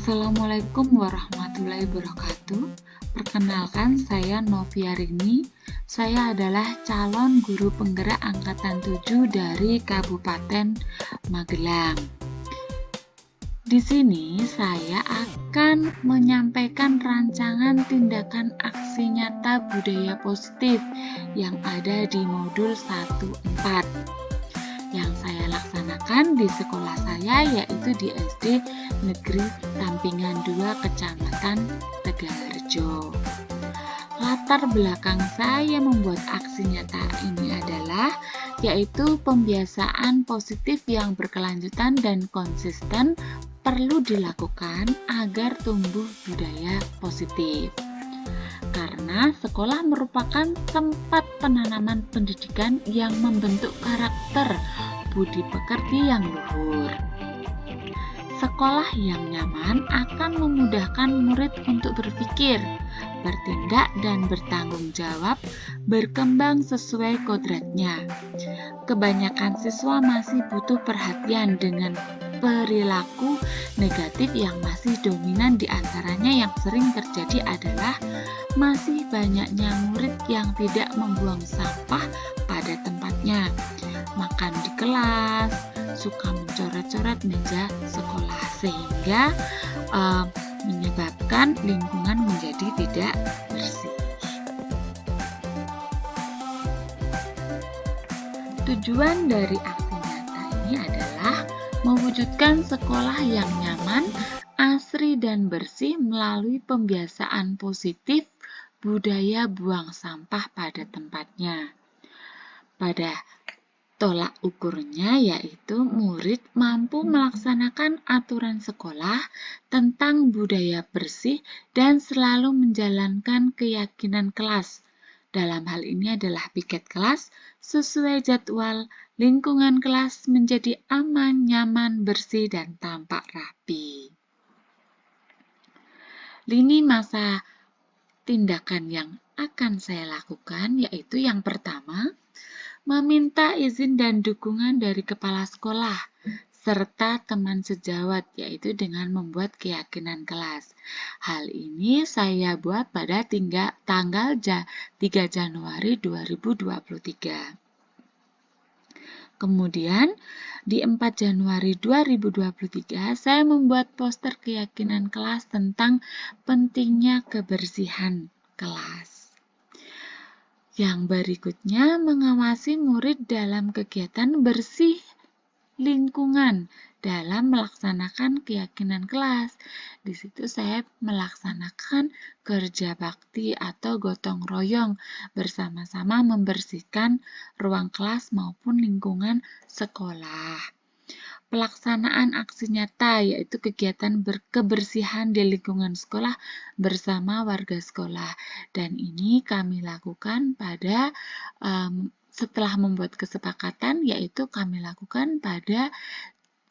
Assalamualaikum warahmatullahi wabarakatuh. Perkenalkan, saya Novia Rini. Saya adalah calon guru penggerak angkatan 7 dari Kabupaten Magelang. Di sini saya akan menyampaikan rancangan tindakan aksi nyata budaya positif yang ada di modul 1-4 yang saya laksanakan di sekolah saya, yaitu di SD Negeri Tampingan 2 Kecamatan Tegalrejo. Latar belakang saya membuat aksi nyata ini adalah yaitu pembiasaan positif yang berkelanjutan dan konsisten perlu dilakukan agar tumbuh budaya positif. Karena sekolah merupakan tempat penanaman pendidikan yang membentuk karakter budi pekerti yang luhur. Sekolah yang nyaman akan memudahkan murid untuk berpikir, bertindak, dan bertanggung jawab berkembang sesuai kodratnya. Kebanyakan siswa masih butuh perhatian dengan perilaku negatif yang masih dominan. Di antaranya yang sering terjadi adalah masih banyaknya murid yang tidak membuang sampah pada tempatnya, makan di kelas, suka mencoret-coret meja sekolah, sehingga menyebabkan lingkungan menjadi tidak bersih. Tujuan dari aksi nyata ini adalah mewujudkan sekolah yang nyaman, asri, dan bersih melalui pembiasaan positif budaya buang sampah pada tempatnya. Pada tolak ukurnya yaitu murid mampu melaksanakan aturan sekolah tentang budaya bersih dan selalu menjalankan keyakinan kelas. Dalam hal ini adalah piket kelas sesuai jadwal, lingkungan kelas menjadi aman, nyaman, bersih, dan tampak rapi. Lini masa tindakan yang akan saya lakukan yaitu yang pertama, meminta izin dan dukungan dari kepala sekolah serta teman sejawat, yaitu dengan membuat keyakinan kelas. Hal ini saya buat pada tanggal 3 Januari 2023. Kemudian di 4 Januari 2023 saya membuat poster keyakinan kelas tentang pentingnya kebersihan kelas. Yang berikutnya, mengawasi murid dalam kegiatan bersih lingkungan dalam melaksanakan keyakinan kelas. Di situ saya melaksanakan kerja bakti atau gotong royong bersama-sama membersihkan ruang kelas maupun lingkungan sekolah. Pelaksanaan aksi nyata yaitu kegiatan kebersihan di lingkungan sekolah bersama warga sekolah, dan ini kami lakukan pada setelah membuat kesepakatan, yaitu kami lakukan pada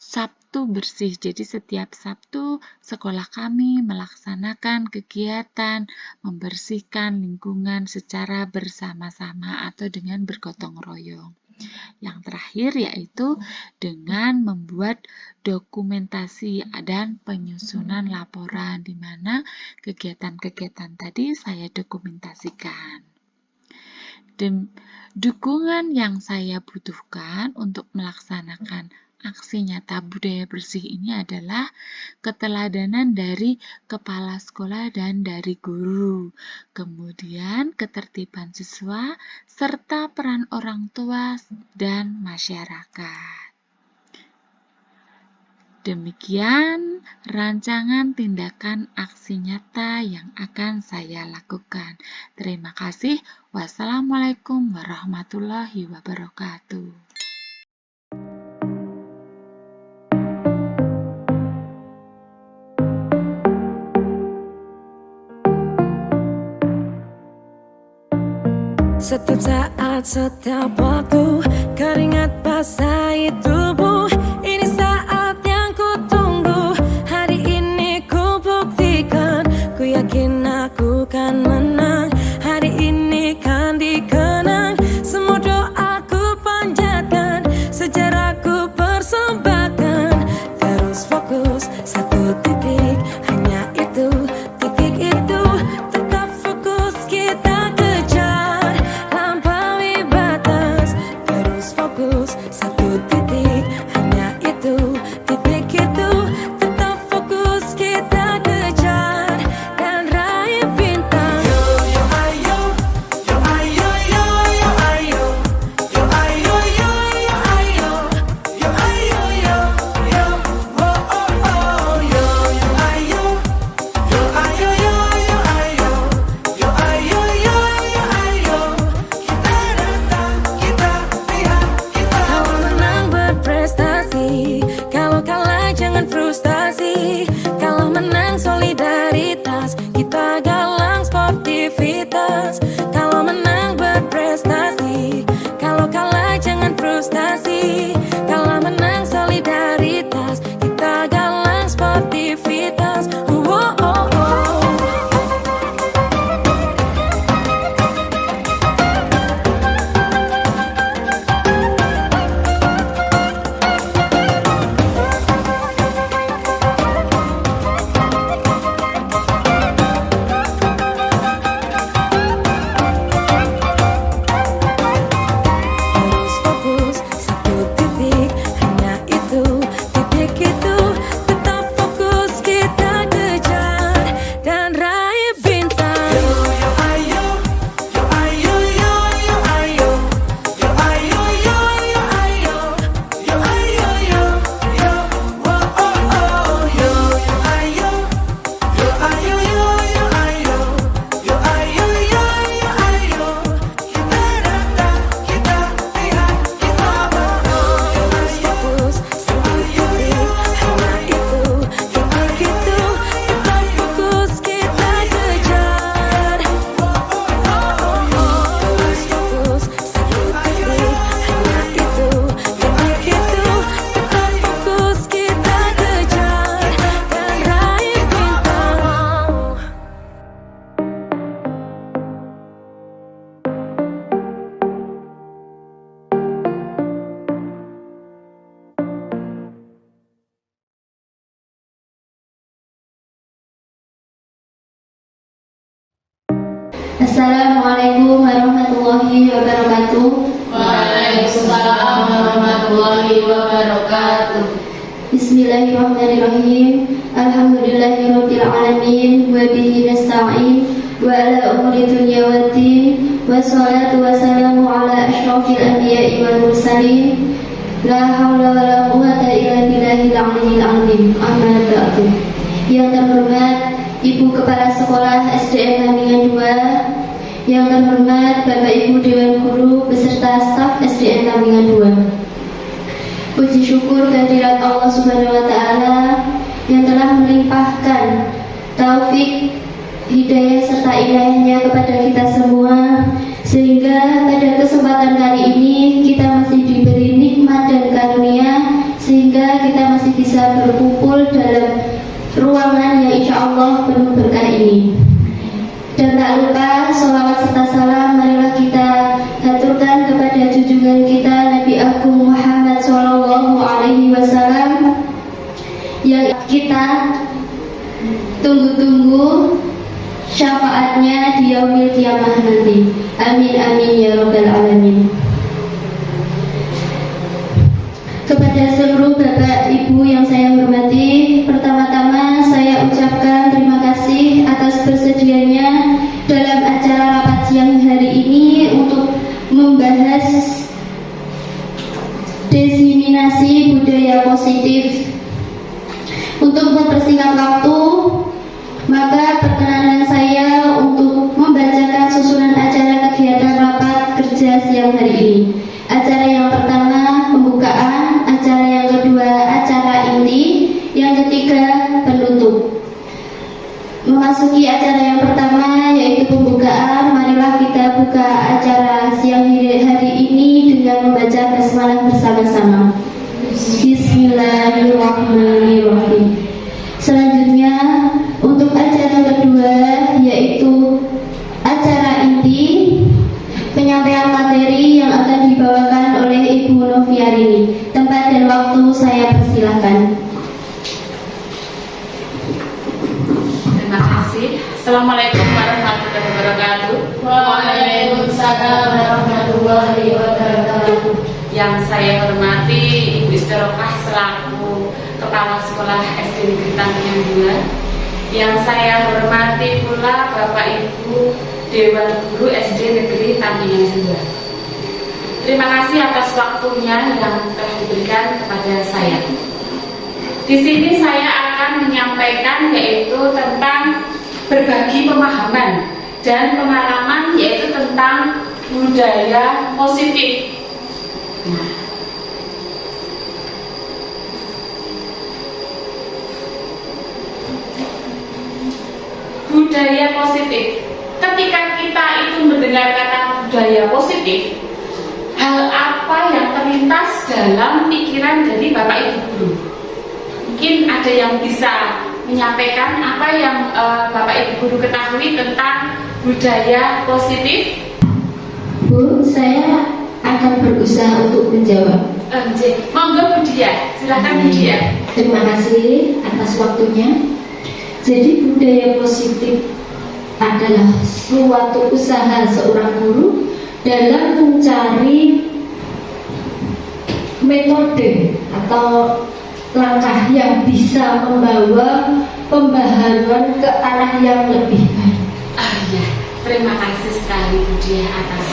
Sabtu bersih. Jadi setiap Sabtu sekolah kami melaksanakan kegiatan membersihkan lingkungan secara bersama-sama atau dengan bergotong royong. Yang terakhir yaitu dengan membuat dokumentasi dan penyusunan laporan, di mana kegiatan-kegiatan tadi saya dokumentasikan. Dukungan yang saya butuhkan untuk melaksanakan aksi nyata budaya bersih ini adalah keteladanan dari kepala sekolah dan dari guru, kemudian ketertiban siswa, serta peran orang tua dan masyarakat. Demikian rancangan tindakan aksi nyata yang akan saya lakukan. Terima kasih. Wassalamualaikum warahmatullahi wabarakatuh. Setiap saat, setiap waktu, keringat basahi tubuh. Ini saat yang ku tunggu. Hari ini ku buktikan, ku yakin aku kan menang. Hari ini kan dikenang, semua doaku panjatkan, sejarahku persembahkan. Terus fokus, satu titik. warahmatullahi wabarakatuh. Waalaikumsalam warahmatullahi wabarakatuh. Bismillahirrahmanirrahim. Alhamdulillahirabbil alamin wa bihi nasta'in wa ala umuri dunya waddin wassalatu wassalamu ala asyrafil anbiya'i wal mursalin la haula wala quwwata illa billahil aliyyil azim. Amma ba'du. Yang terhormat Ibu Kepala Sekolah SDN Tambingan 2, yang terhormat Bapak Ibu Dewan Guru beserta staf SDN Tambingan 2. Puji syukur kehadirat Allah Subhanahu wa Ta'ala yang telah melimpahkan taufik, hidayah serta ilahnya kepada kita semua, sehingga pada kesempatan kali ini kita masih diberi nikmat dan karunia, sehingga kita masih bisa berkumpul dalam ruangan yang insya Allah penuh berkah ini. Dan tak lupa sholawat serta salam marilah kita haturkan kepada junjungan kita Nabi Agung Muhammad Sallallahu Alaihi Wasallam yang kita tunggu-tunggu syafaatnya di yaumil kiamah nanti. Amin amin ya rabbal alamin. Kepada seluruh Bapak Ibu yang saya hormati, pertama-tama saya ucapkan terima kasih atas bersedianya dalam acara rapat siang hari ini untuk membahas diseminasi budaya positif. Untuk mempersingkat waktu, maka perkenankan saya untuk membacakan susunan acara kegiatan rapat kerja siang hari ini. Acara yang pertama pembukaan, acara yang kedua acara inti, yang ketiga penutup. Memasuki acara yang pertama yaitu pembukaan, marilah kita buka acara siang hari ini dengan membaca basmalah bersama-sama. Bismillahirrahmanirrahim. Selanjutnya untuk acara kedua yaitu acara inti, penyampaian materi yang akan dibawakan oleh Ibu Noviarini. Tempat dan waktu saya persilahkan. Terima kasih. Assalamualaikum warahmatullahi wabarakatuh. Waalaikumsalam warahmatullahi wabarakatuh. Yang saya hormati Ibu Istiroqah selaku Kepala Sekolah SD Negeri Tambingan 2. Yang saya hormati pula Bapak Ibu Dewan Guru SD Negeri Tambingan 2. Terima kasih atas waktunya yang telah diberikan kepada saya. Di sini saya akan menyampaikan yaitu tentang berbagi pemahaman dan pengalaman yaitu tentang budaya positif. Nah, budaya positif. Ketika kita itu mendengar kata budaya positif, hal apa yang terlintas dalam pikiran dari Bapak Ibu guru? Mungkin ada yang bisa menyampaikan apa yang Bapak Ibu guru ketahui tentang budaya positif? Bu, saya akan berusaha untuk menjawab. Monggo Bu Dia, silakan Bu Dia. Terima kasih atas waktunya. Jadi budaya positif adalah suatu usaha seorang guru dalam mencari metode atau langkah yang bisa membawa pembaharuan ke arah yang lebih baik. Ya, terima kasih sekali Bu Dia atas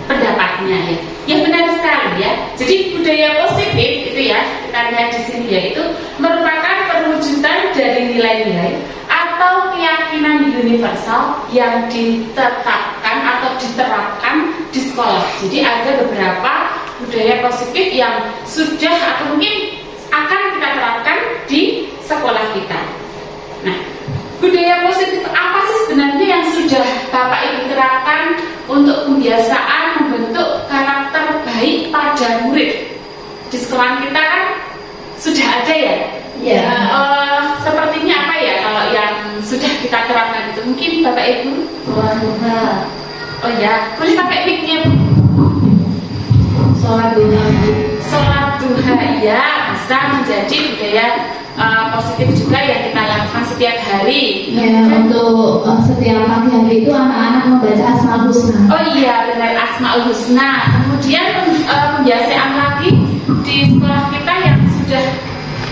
pendapatnya ya. Ya benar sekali ya. Jadi budaya positif itu ya, kita lihat di sini yaitu merupakan perwujudan dari nilai-nilai atau keyakinan universal yang ditetapkan atau diterapkan di sekolah. Jadi ada beberapa budaya positif yang sudah atau mungkin akan kita terapkan di sekolah kita. Nah, budaya positif apa sih sebenarnya yang sudah Bapak Ibu terapkan untuk pembiasaan membentuk karakter baik pada murid? Di sekolah kita kan sudah ada ya? Ya. Sepertinya apa ya kalau yang sudah kita terapkan itu? Mungkin Bapak Ibu? Oh ya, boleh pakai mic-nya Bu. Sholat duha. Sholat duha ya bisa menjadi budaya positif juga yang kita lakukan setiap hari. Ya, untuk setiap pagi hari itu anak-anak membaca Asmaul Husna. Oh iya, benar, Asmaul Husna. Kemudian pembiasaan lagi di sekolah kita yang sudah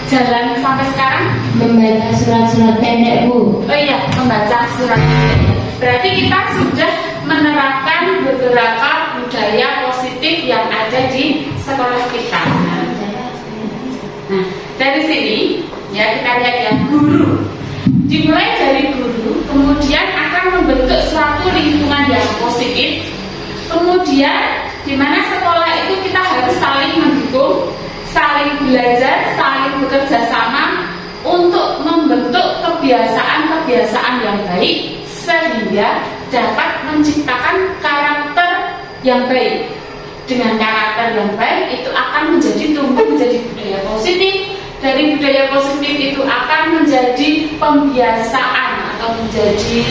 jalan sampai sekarang, Membaca surat-surat pendek, Bu. oh iya, membaca surat. Berarti kita sudah menerapkan beberapa budaya positif yang ada di sekolah kita. Nah, dari sini ya kita lihat ya, guru. Dimulai dari guru, kemudian akan membentuk suatu lingkungan yang positif. Kemudian di mana sekolah itu kita harus saling mendukung, saling belajar, saling bekerja sama untuk membentuk kebiasaan-kebiasaan yang baik sehingga dapat menciptakan karakter yang baik. Dengan karakter yang baik itu akan tumbuh menjadi budaya positif. Dari budaya positif itu akan menjadi pembiasaan atau menjadi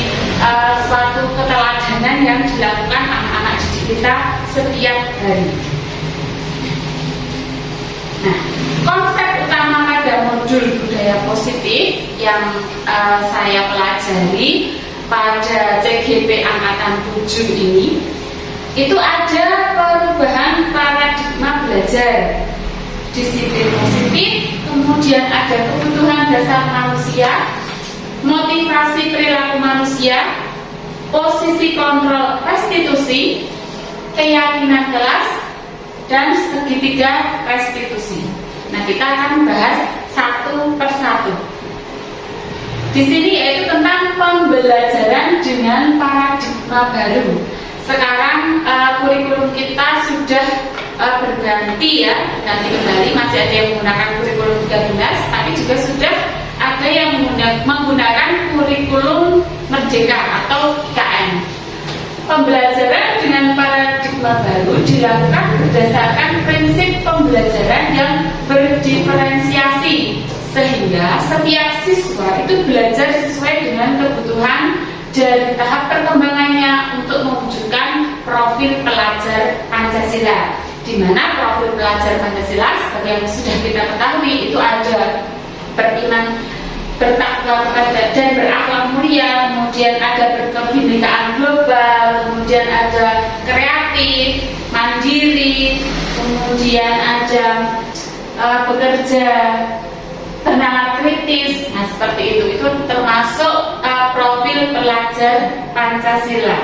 suatu keteladanan yang dilakukan anak-anak didik kita setiap hari. Nah, konsep utama pada modul budaya positif yang saya pelajari pada CGP Angkatan 7 ini, itu ada perubahan paradigma belajar, disiplin positif, kemudian ada kebutuhan dasar manusia, motivasi perilaku manusia, posisi kontrol restitusi, keyakinan kelas, dan segitiga restitusi. Nah, kita akan bahas satu persatu. Di sini yaitu tentang pembelajaran dengan paradigma baru. Sekarang kurikulum kita sudah berganti ya, ganti kembali. Masih ada yang menggunakan kurikulum 13, tapi juga sudah ada yang menggunakan kurikulum Merdeka atau IKN. Pembelajaran dengan paradigma baru dilakukan berdasarkan prinsip pembelajaran yang berdiferensiasi, sehingga setiap siswa itu belajar sesuai dengan kebutuhan dan tahap perkembangannya untuk mewujudkan profil pelajar Pancasila. Di mana profil pelajar Pancasila seperti yang sudah kita ketahui itu ada beriman, bertakwa kepada dan berakhlak mulia, kemudian ada berkebinekaan global, kemudian ada kreatif, mandiri, kemudian ada bekerja, bernalar kritis. Nah, seperti itu termasuk profil pelajar Pancasila.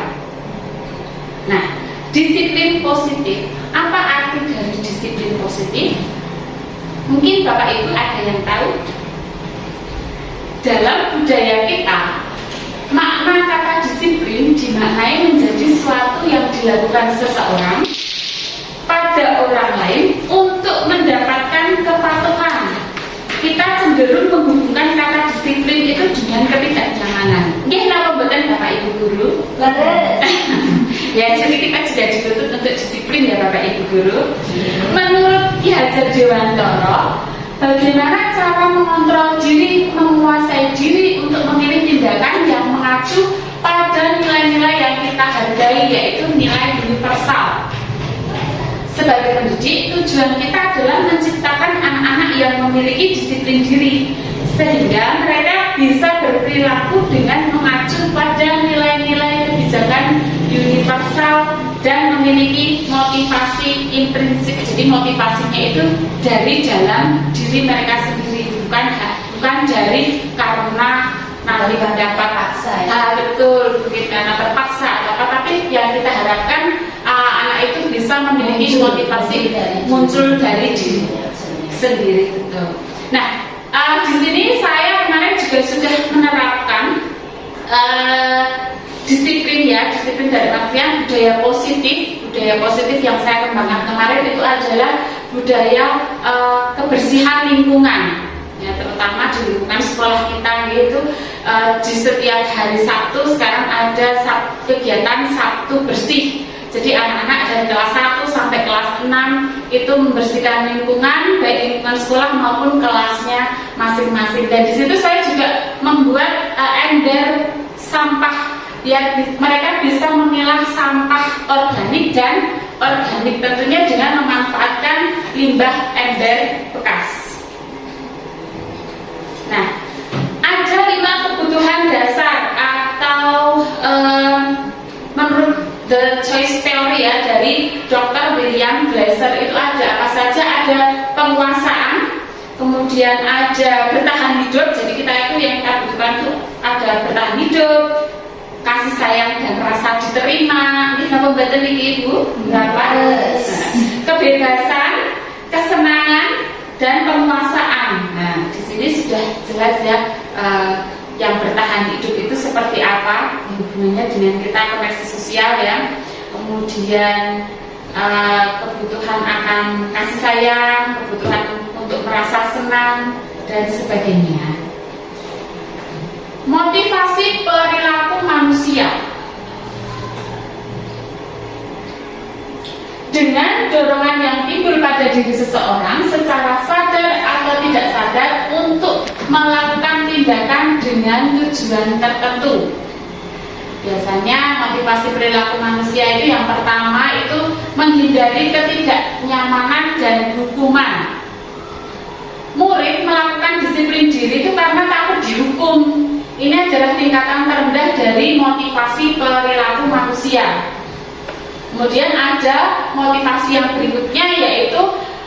Nah, disiplin positif. Apa arti dari disiplin positif? Mungkin Bapak Ibu ada yang tahu? Dalam budaya kita, makna kata disiplin dimaknai menjadi sesuatu yang dilakukan seseorang pada orang lain untuk mendapatkan kepatuhan. Kita cenderung menghubungkan kata disiplin itu dengan ketidaknyamanan. Nggih, napa mboten Bapak Ibu guru? Ya, jadi kita juga dituntut untuk disiplin ya Bapak Ibu guru. Menurut Ki Hajar Dewantara, bagaimana cara mengontrol diri, menguasai diri untuk memilih tindakan yang mengacu pada nilai-nilai yang kita hargai, yaitu nilai universal. Sebagai pendidik, tujuan kita adalah menciptakan anak-anak yang memiliki disiplin diri, sehingga mereka bisa berperilaku dengan mengacu pada nilai-nilai kebijakan universal dan memiliki motivasi intrinsik. Jadi motivasinya itu dari dalam diri mereka sendiri, bukan dari karena nanti dapat paksa ya. Betul, bukan karena terpaksa atau apa, tapi yang kita harapkan anak itu bisa memiliki motivasi muncul dari diri sendiri. Betul. Nah, di sini saya kemarin juga sudah menerapkan disiplin ya, disiplin dari artian budaya positif. Budaya positif yang saya kembangkan kemarin itu adalah budaya kebersihan lingkungan. Ya, terutama di lingkungan sekolah kita yaitu di setiap hari Sabtu sekarang ada kegiatan Sabtu bersih. Jadi anak-anak dari kelas 1 sampai kelas 6 itu membersihkan lingkungan, baik lingkungan sekolah maupun kelasnya masing-masing. Dan di situ saya juga membuat ember sampah, ya mereka bisa memilah sampah organik dan organik tentunya dengan memanfaatkan limbah ember bekas. Nah, ada 5 kebutuhan dasar atau menurut The Choice Theory ya dari Dr. William Glasser itu ada apa saja, ada penguasaan, kemudian ada bertahan hidup. Jadi kita itu yang kita butuhkan itu ada bertahan hidup, kasih sayang dan rasa diterima. Ini apa betul nih Ibu? Berapa? Kebebasan, kesenangan dan penguasaan. Nah, di sini sudah jelas ya yang bertahan hidup itu seperti apa, hubungannya dengan kita koneksi sosial ya. Kemudian kebutuhan akan kasih sayang, kebutuhan untuk merasa senang dan sebagainya. Motivasi perilaku manusia. Dengan dorongan yang timbul pada diri seseorang secara sadar atau tidak sadar untuk melakukan tindakan dengan tujuan tertentu. Biasanya motivasi perilaku manusia itu yang pertama itu menghindari ketidaknyamanan dan hukuman. Murid melakukan disiplin diri itu karena takut dihukum. Ini adalah tingkatan terendah dari motivasi perilaku manusia. Kemudian ada motivasi yang berikutnya, yaitu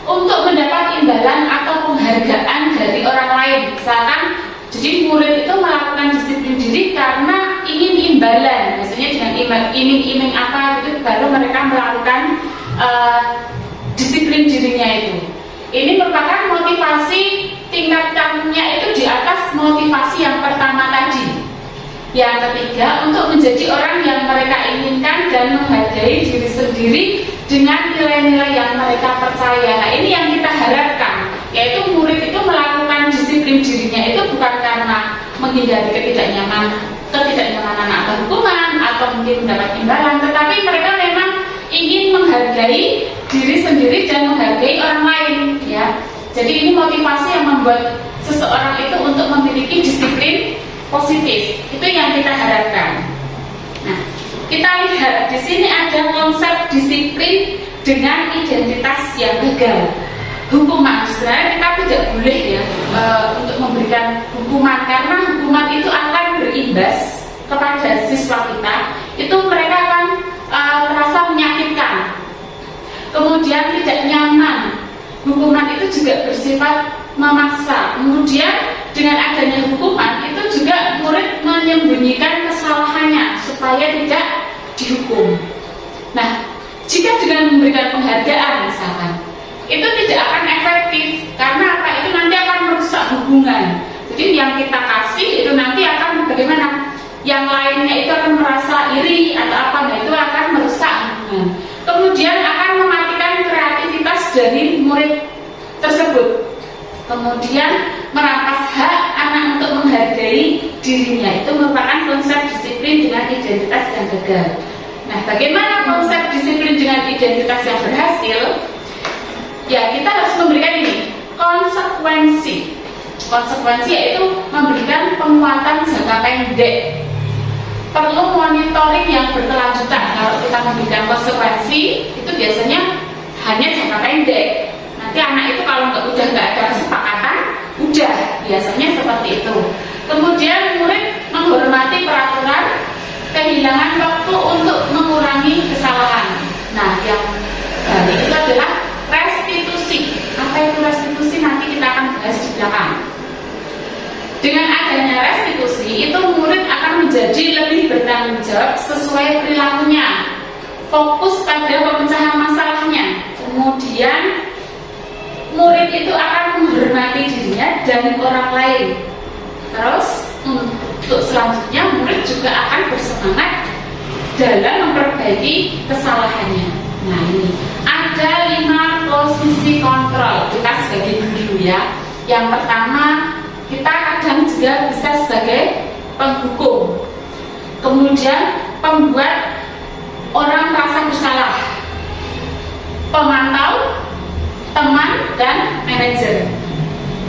untuk mendapat imbalan atau penghargaan dari orang lain. Misalkan, jadi murid itu melakukan disiplin diri karena ingin imbalan. Biasanya dengan iming-iming apa gitu baru mereka melakukan disiplin dirinya itu. Ini merupakan motivasi tingkatannya itu di atas motivasi yang pertama tadi. Yang ketiga, untuk menjadi orang yang mereka inginkan dan menghargai diri sendiri dengan nilai-nilai yang mereka percaya. Nah, ini yang kita harapkan, yaitu murid itu melakukan disiplin dirinya itu bukan karena menghindari ketidaknyamanan atau hukuman atau mungkin mendapat imbalan, tetapi mereka memang ingin menghargai diri sendiri dan menghargai orang lain, ya. Jadi ini motivasi yang membuat seseorang itu untuk memiliki disiplin positif. Itu yang kita harapkan. Nah, kita lihat di sini ada konsep disiplin dengan identitas yang gagal. Hukuman, sebenarnya kita tidak boleh ya untuk memberikan hukuman, karena hukuman itu akan berimbas kepada siswa kita. Itu mereka akan merasa menyakitkan, kemudian tidak nyaman. Hukuman itu juga bersifat memaksa. Kemudian dengan adanya hukuman itu juga murid menyembunyikan kesalahannya supaya tidak dihukum. Nah, jika dengan memberikan penghargaan misalkan, itu tidak akan efektif, karena apa? Itu nanti akan merusak hubungan. Jadi yang kita kasih itu nanti akan bagaimana? Yang lainnya itu akan merasa iri atau apa? Nah, itu akan merusak hubungan. Kemudian akan mematikan kreativitas dari murid tersebut. Kemudian merampas hak anak untuk menghargai dirinya. Itu merupakan konsep disiplin dengan identitas yang gagal. Nah, bagaimana konsep disiplin dengan identitas yang berhasil? Ya, kita harus memberikan ini konsekuensi. Konsekuensi yaitu memberikan penguatan jangka pendek. Perlu monitoring yang berkelanjutan. Kalau kita memberikan konsekuensi, itu biasanya hanya jangka pendek. Nanti anak itu kalau udah nggak ada kesepakatan, udah biasanya seperti itu. Kemudian murid menghormati peraturan, kehilangan waktu untuk mengurangi kesalahan. Nah, yang itu adalah restitusi. Apa itu restitusi? Nanti kita akan bahas di belakang. Dengan adanya restitusi, itu murid akan menjadi lebih bertanggung jawab sesuai perilakunya, fokus pada pemecahan masalahnya. Kemudian murid itu akan menghormati dirinya dan orang lain. Terus untuk selanjutnya murid juga akan bersemangat dalam memperbaiki kesalahannya. Nah, ini ada 5 posisi kontrol kita sebagai guru ya. Yang pertama, kita kadang juga bisa sebagai penghukum, kemudian pembuat orang merasa bersalah, pemantau, teman, dan manajer.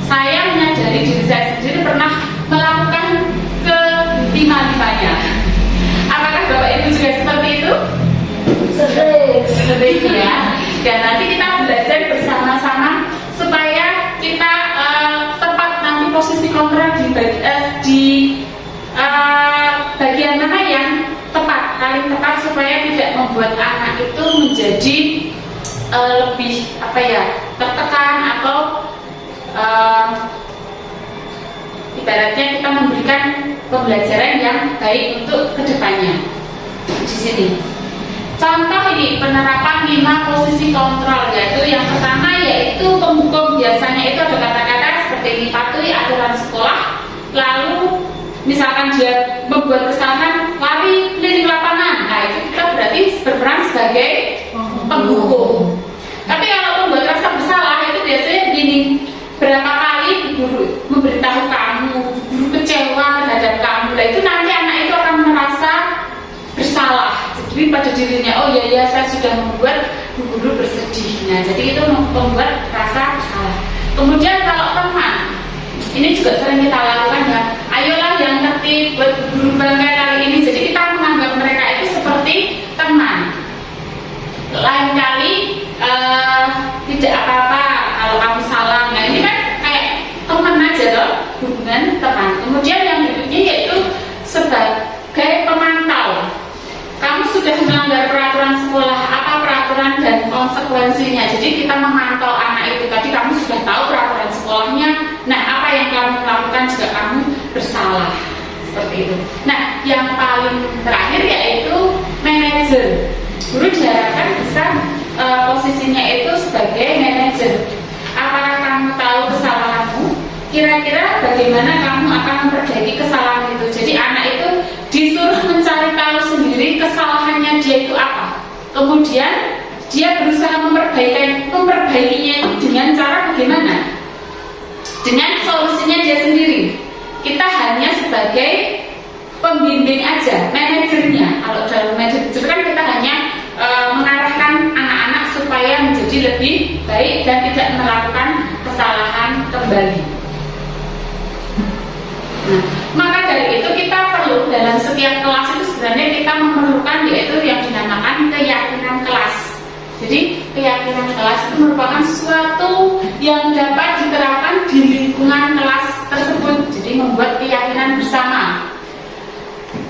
Saya menyadari diri saya sendiri pernah melakukan kelima-limanya. Apakah Bapak Ibu juga seperti itu? Sering ya. Dan nanti kita belajar bersama-sama supaya kita tepat nanti posisi kontrol di bagian mana yang tepat. paling tepat supaya tidak membuat anak itu menjadi lebih tertekan atau ibaratnya kita memberikan pembelajaran yang baik untuk kedepannya. Di sini contoh ini penerapan 5 posisi kontrol, yaitu yang pertama yaitu penghukum. Biasanya itu ada kata-kata seperti ini: patuhi aturan sekolah, lalu misalkan dia membuat kesalahan lari keliling lapangan, nah itu kita berarti berperan sebagai penghukum. Tapi kalau membuat rasa bersalah itu biasanya begini: berapa kali guru memberitahu kamu, guru kecewa terhadap kamu, nah itu nanti anak itu akan merasa bersalah. Jadi pada dirinya, oh ya saya sudah membuat guru bersedih. Nah jadi itu membuat rasa bersalah. Kemudian kalau teman, ini juga sering kita lakukan ya. Ayolah yang tertib, buat guru bangga kali ini. Jadi kita menganggap mereka itu seperti teman. Lain kali tidak apa-apa kalau kamu salah. Nah ini kan kayak teman aja loh, hubungan teman. Kemudian yang berikutnya yaitu sebagai pemantau. Kamu sudah melanggar peraturan sekolah, apa peraturan dan konsekuensinya. Jadi kita memantau anak itu. Tadi kamu sudah tahu peraturan sekolahnya. Nah, apa yang kamu lakukan jika kamu bersalah, seperti itu. Nah, yang paling terakhir yaitu manajer. Guru diharapkan bisa posisinya itu sebagai manajer. Apakah kamu tahu kesalahanmu? Kira-kira bagaimana kamu akan memperbaiki kesalahan itu? Jadi anak itu disuruh mencari tahu sendiri kesalahannya dia itu apa. Kemudian dia berusaha memperbaikinya itu dengan cara bagaimana? Dengan solusinya dia sendiri. Kita hanya sebagai pembimbing aja, manajernya. Kalau dalam manajer kan kita hanya mengarahkan anak-anak supaya menjadi lebih baik dan tidak melakukan kesalahan kembali. Nah, maka dari itu kita perlu dalam setiap kelas itu sebenarnya kita memerlukan yaitu yang dinamakan keyakinan kelas. Jadi keyakinan kelas itu merupakan sesuatu yang dapat diterapkan di lingkungan kelas tersebut. Jadi membuat keyakinan bersama.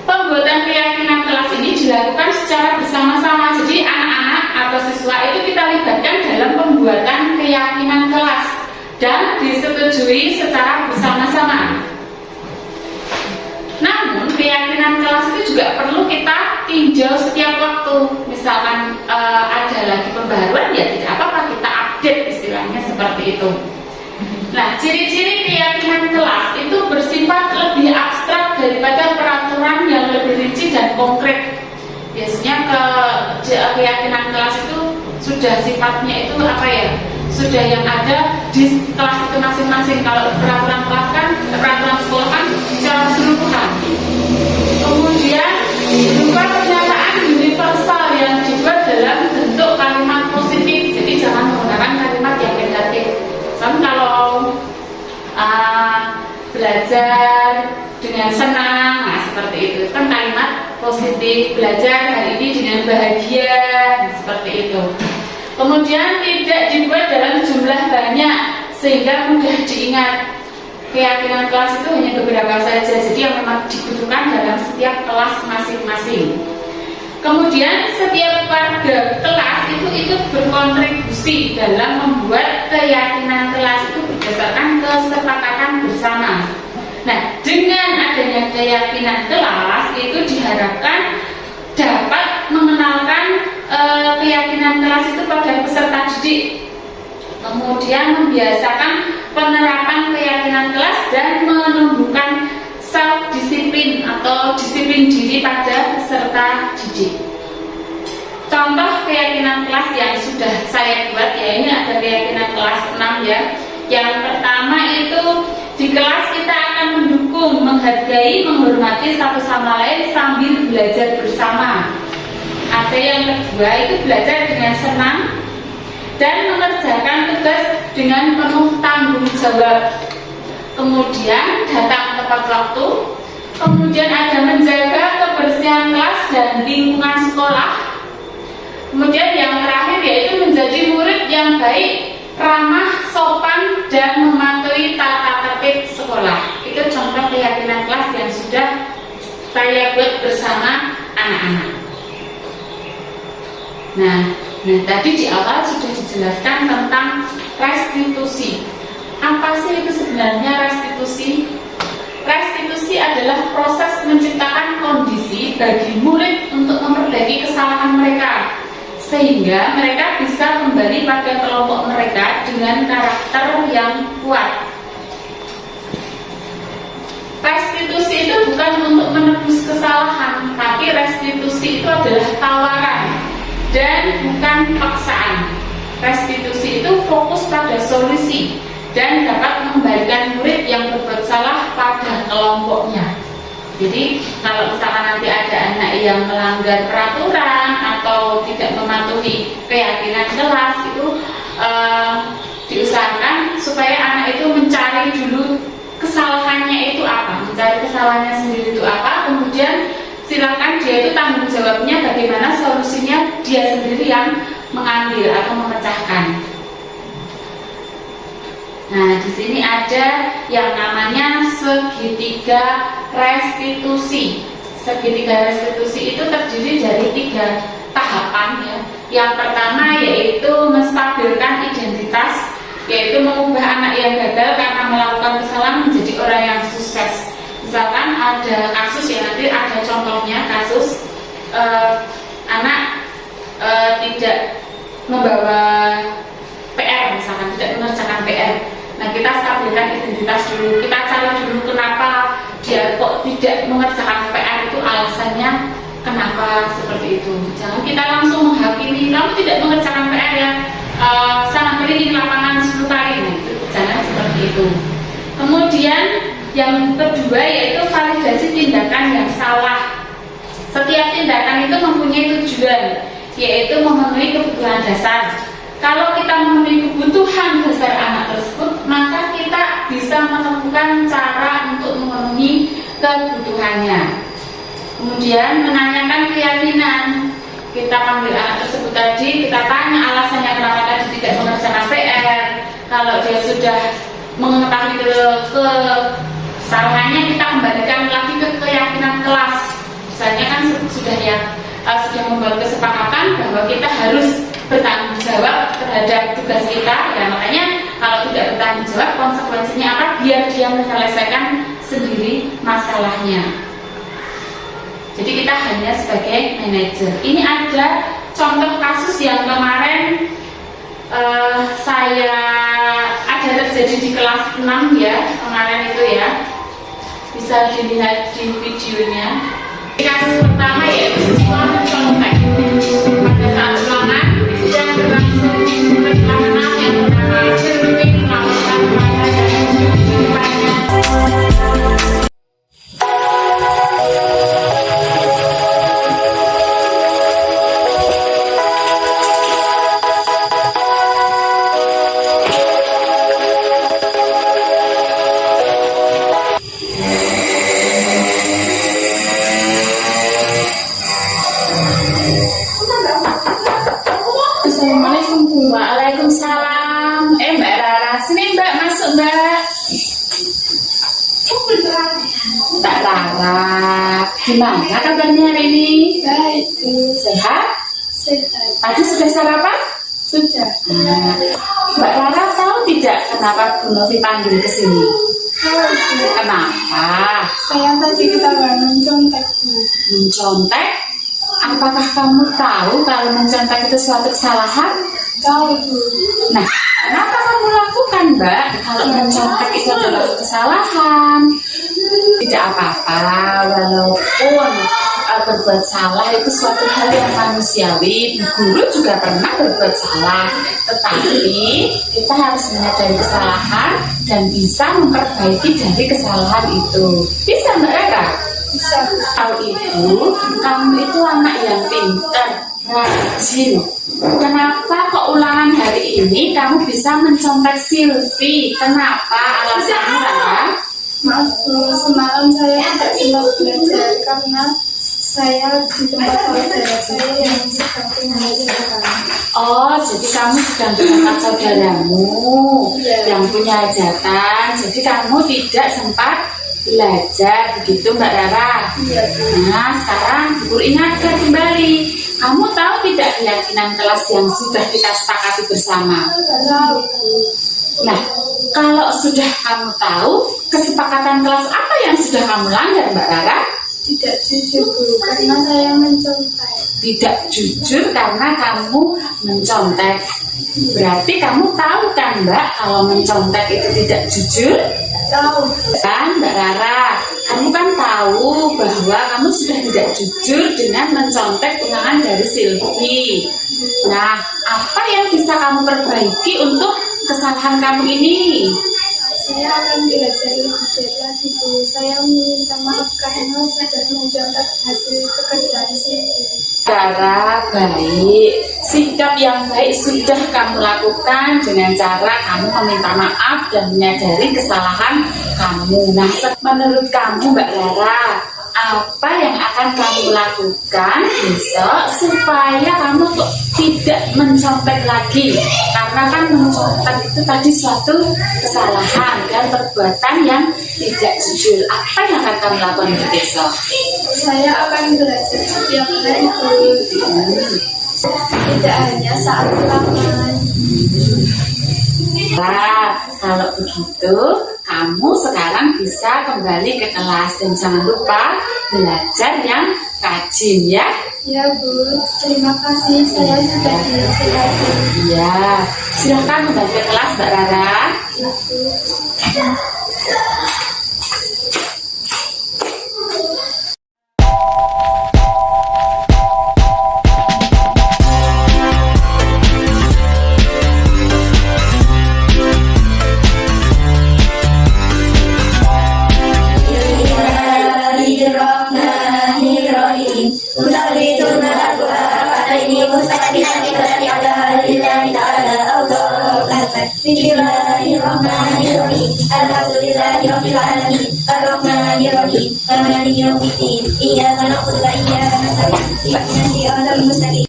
Pembuatan keyakinan kelas ini dilakukan secara bersama-sama. Jadi anak-anak atau siswa itu kita libatkan dalam pembuatan keyakinan kelas dan disetujui secara bersama-sama. Namun keyakinan kelas itu juga perlu kita tinjau setiap waktu. Misalkan ada lagi pembaharuan, ya tidak apa-apa kita update, istilahnya seperti itu. Nah, ciri-ciri keyakinan kelas itu bersifat lebih abstrak daripada peraturan yang lebih rinci dan konkret. Biasanya keyakinan kelas itu sudah sifatnya itu sudah yang ada di kelas itu masing-masing. Kalau peraturan kelas kan, peraturan sekolah kan secara keseluruhan. Kemudian berupa pernyataan universal yang dibuat dalam bentuk kalimat positif. Jadi jangan menggunakan kalimat yang negatif. Misalnya kalau belajar dengan senang, nah seperti itu kan kalimat positif. Belajar hari ini dengan bahagia, nah, seperti itu. Kemudian tidak dibuat dalam jumlah banyak sehingga mudah diingat. Keyakinan kelas itu hanya beberapa saja, jadi yang memang dibutuhkan dalam setiap kelas masing-masing. Kemudian setiap warga kelas itu ikut berkontribusi dalam membuat keyakinan kelas itu berdasarkan kesepakatan bersama. Nah, dengan adanya keyakinan kelas itu diharapkan dapat mengenalkan keyakinan kelas itu pada peserta didik. Kemudian membiasakan penerapan keyakinan kelas dan menumbuhkan self-disiplin atau disiplin diri pada peserta didik. Contoh keyakinan kelas yang sudah saya buat ya, ini ada keyakinan kelas 6 ya. Yang pertama itu di kelas kita akan mendukung, menghargai, menghormati satu sama lain sambil belajar bersama. Ada yang kedua itu belajar dengan senang dan mengerjakan tugas dengan penuh tanggung jawab. Kemudian datang tepat waktu. Kemudian ada menjaga kebersihan kelas dan lingkungan sekolah. Kemudian yang terakhir yaitu menjadi murid yang baik, ramah, sopan, dan mematuhi tata tertib sekolah. Itu contoh keyakinan kelas yang sudah saya buat bersama anak-anak. Nah, tadi di awal sudah dijelaskan tentang restitusi. Apa sih itu sebenarnya restitusi? Restitusi adalah proses menciptakan kondisi bagi murid untuk memperbaiki kesalahan mereka, sehingga mereka bisa kembali pada kelompok mereka dengan karakter yang kuat. Restitusi itu bukan untuk menebus kesalahan, tapi restitusi itu adalah tawaran dan bukan paksaan. Restitusi itu fokus pada solusi dan dapat mengembalikan murid yang berbuat salah pada kelompoknya. Jadi kalau misalkan nanti ada anak yang melanggar peraturan atau tidak mematuhi keyakinan kelas, itu diusahakan supaya anak itu mencari dulu kesalahannya itu apa, mencari kesalahannya sendiri itu apa, kemudian silakan dia itu tanggung jawabnya bagaimana solusinya dia sendiri yang mengambil atau memecahkan. Nah, di sini ada yang namanya segitiga restitusi. Segitiga restitusi itu terdiri dari 3 tahapan ya. Yang pertama yaitu menstabilkan identitas, yaitu mengubah anak yang gagal karena melakukan kesalahan menjadi orang yang sukses. Misalkan ada kasus ya, nanti ada contohnya kasus anak tidak membawa PR, misalkan tidak mengerjakan PR. Nah, kita stabilkan identitas dulu, kita cari dulu kenapa dia kok tidak mengerjakan PR, itu alasannya kenapa seperti itu. Jangan kita langsung menghakimi, kamu tidak mengerjakan PR ya, sangat keliling lapangan 10 kali, gitu. Jangan seperti itu. Kemudian yang kedua yaitu validasi tindakan yang salah. Setiap tindakan itu mempunyai tujuan, yaitu memenuhi kebutuhan dasar. Kalau kita memenuhi kebutuhan dasar anak tersebut, maka kita bisa menemukan cara untuk memenuhi kebutuhannya. Kemudian menanyakan keyakinan. Kita panggil anak tersebut tadi, kita tanya alasannya kenapa tadi tidak mengerjakan PR. Kalau dia sudah mengetahui kesalahannya, kita kembalikan lagi ke keyakinan kelas. Misalnya kan sudah membuat kesepakatan bahwa kita harus bertanggung jawab terhadap tugas kita, ya makanya kalau tidak bertanggung jawab konsekuensinya apa, biar dia menyelesaikan sendiri masalahnya. Jadi kita hanya sebagai manajer. Ini ada contoh kasus yang kemarin saya ada terjadi di kelas 6 ya, kemarin itu ya, bisa dilihat di videonya. Kasus pertama yaitu siswa mencontek pada saat ulangan yang berlangsung perjalanan yang bernama Sylvie melakukan Waalaikumsalam. Mbak Rara, sini Mbak, masuk Mbak. Mbak Rara, gimana kabarnya hari ini? Baik, Sehat? sehat. Tadi sudah sarapan? Sudah. Mbak Rara tahu tidak kenapa Bu Novi panggil ke sini? Kenapa? Saya tadi ketahuan mencontek, Bu. Mencontek? Apakah kamu tahu kalau mencontek itu suatu kesalahan? Tahu, Bu. Nah, kenapa kamu lakukan, Mbak? Kalau mencontek itu adalah kesalahan, tidak apa-apa, walaupun berbuat salah itu suatu hal yang manusiawi. Guru juga pernah berbuat salah, tetapi kita harus menyadari kesalahan dan bisa memperbaiki dari kesalahan itu. Bisa, Mbak Rara? Bisa, Bu. Tahu Ibu, kamu itu anak yang pintar, rajin. Kenapa kok ulangan hari ini kamu bisa mencontek Sylvie? Kenapa? Alasannya Rara? Maaf, Bu. Semalam saya tidak sempat belajar karena saya di tempat saudara saya yang sedang mengajarkan. Oh, jadi kamu sedang di tempat saudaramu yang punya hajatan. Jadi kamu tidak sempat belajar, begitu Mbak Rara? Iya, Bu. Nah, sekarang Guru ingatkan kembali, Kamu tahu tidak keyakinan kelas yang sudah kita sepakati bersama? Nah, kalau sudah kamu tahu, kesepakatan kelas apa yang sudah kamu langgar, Mbak Rara? Tidak jujur Bu, karena saya mencontek. Tidak jujur karena kamu mencontek. Berarti kamu tahu kan, Mbak, kalau mencontek itu tidak jujur? Tahu. Kan, Mbak Rara, kamu kan tahu bahwa kamu sudah tidak jujur dengan mencontek ulangan dari Silvi. Nah, apa yang bisa kamu perbaiki untuk kesalahan kamu ini? Saya akan belajar lebih giat lagi Bu. Saya meminta maaf karena sudah mencontek hasil pekerjaan Silvi. Cara baik, sikap yang baik sudah kamu lakukan dengan cara kamu meminta maaf dan menyadari kesalahan kamu. Nah, menurut kamu Mbak Rara, apa yang akan kamu lakukan besok supaya kamu tuh tidak mencontek lagi? Karena kan mencontek itu tadi suatu kesalahan dan perbuatan yang tidak jujur. Apa yang akan kamu lakukan besok? Saya akan belajar setiap hari Bu. Tidak hanya saat ulangan. Nah, kalau begitu kamu sekarang bisa kembali ke kelas dan jangan lupa belajar yang rajin ya. Ya Bu, terima kasih saya sudah belajar lagi. Iya, silahkan kembali ke kelas Mbak Rara. Ya Bu. Bismillahirrahmanirrahim. Alhamdulillahirabbil alamin. Arrahmanirrahim. Maliki yaumiddin. Iyyaka na'budu wa iyyaka nasta'in. Ihdinas siratal mustaqim.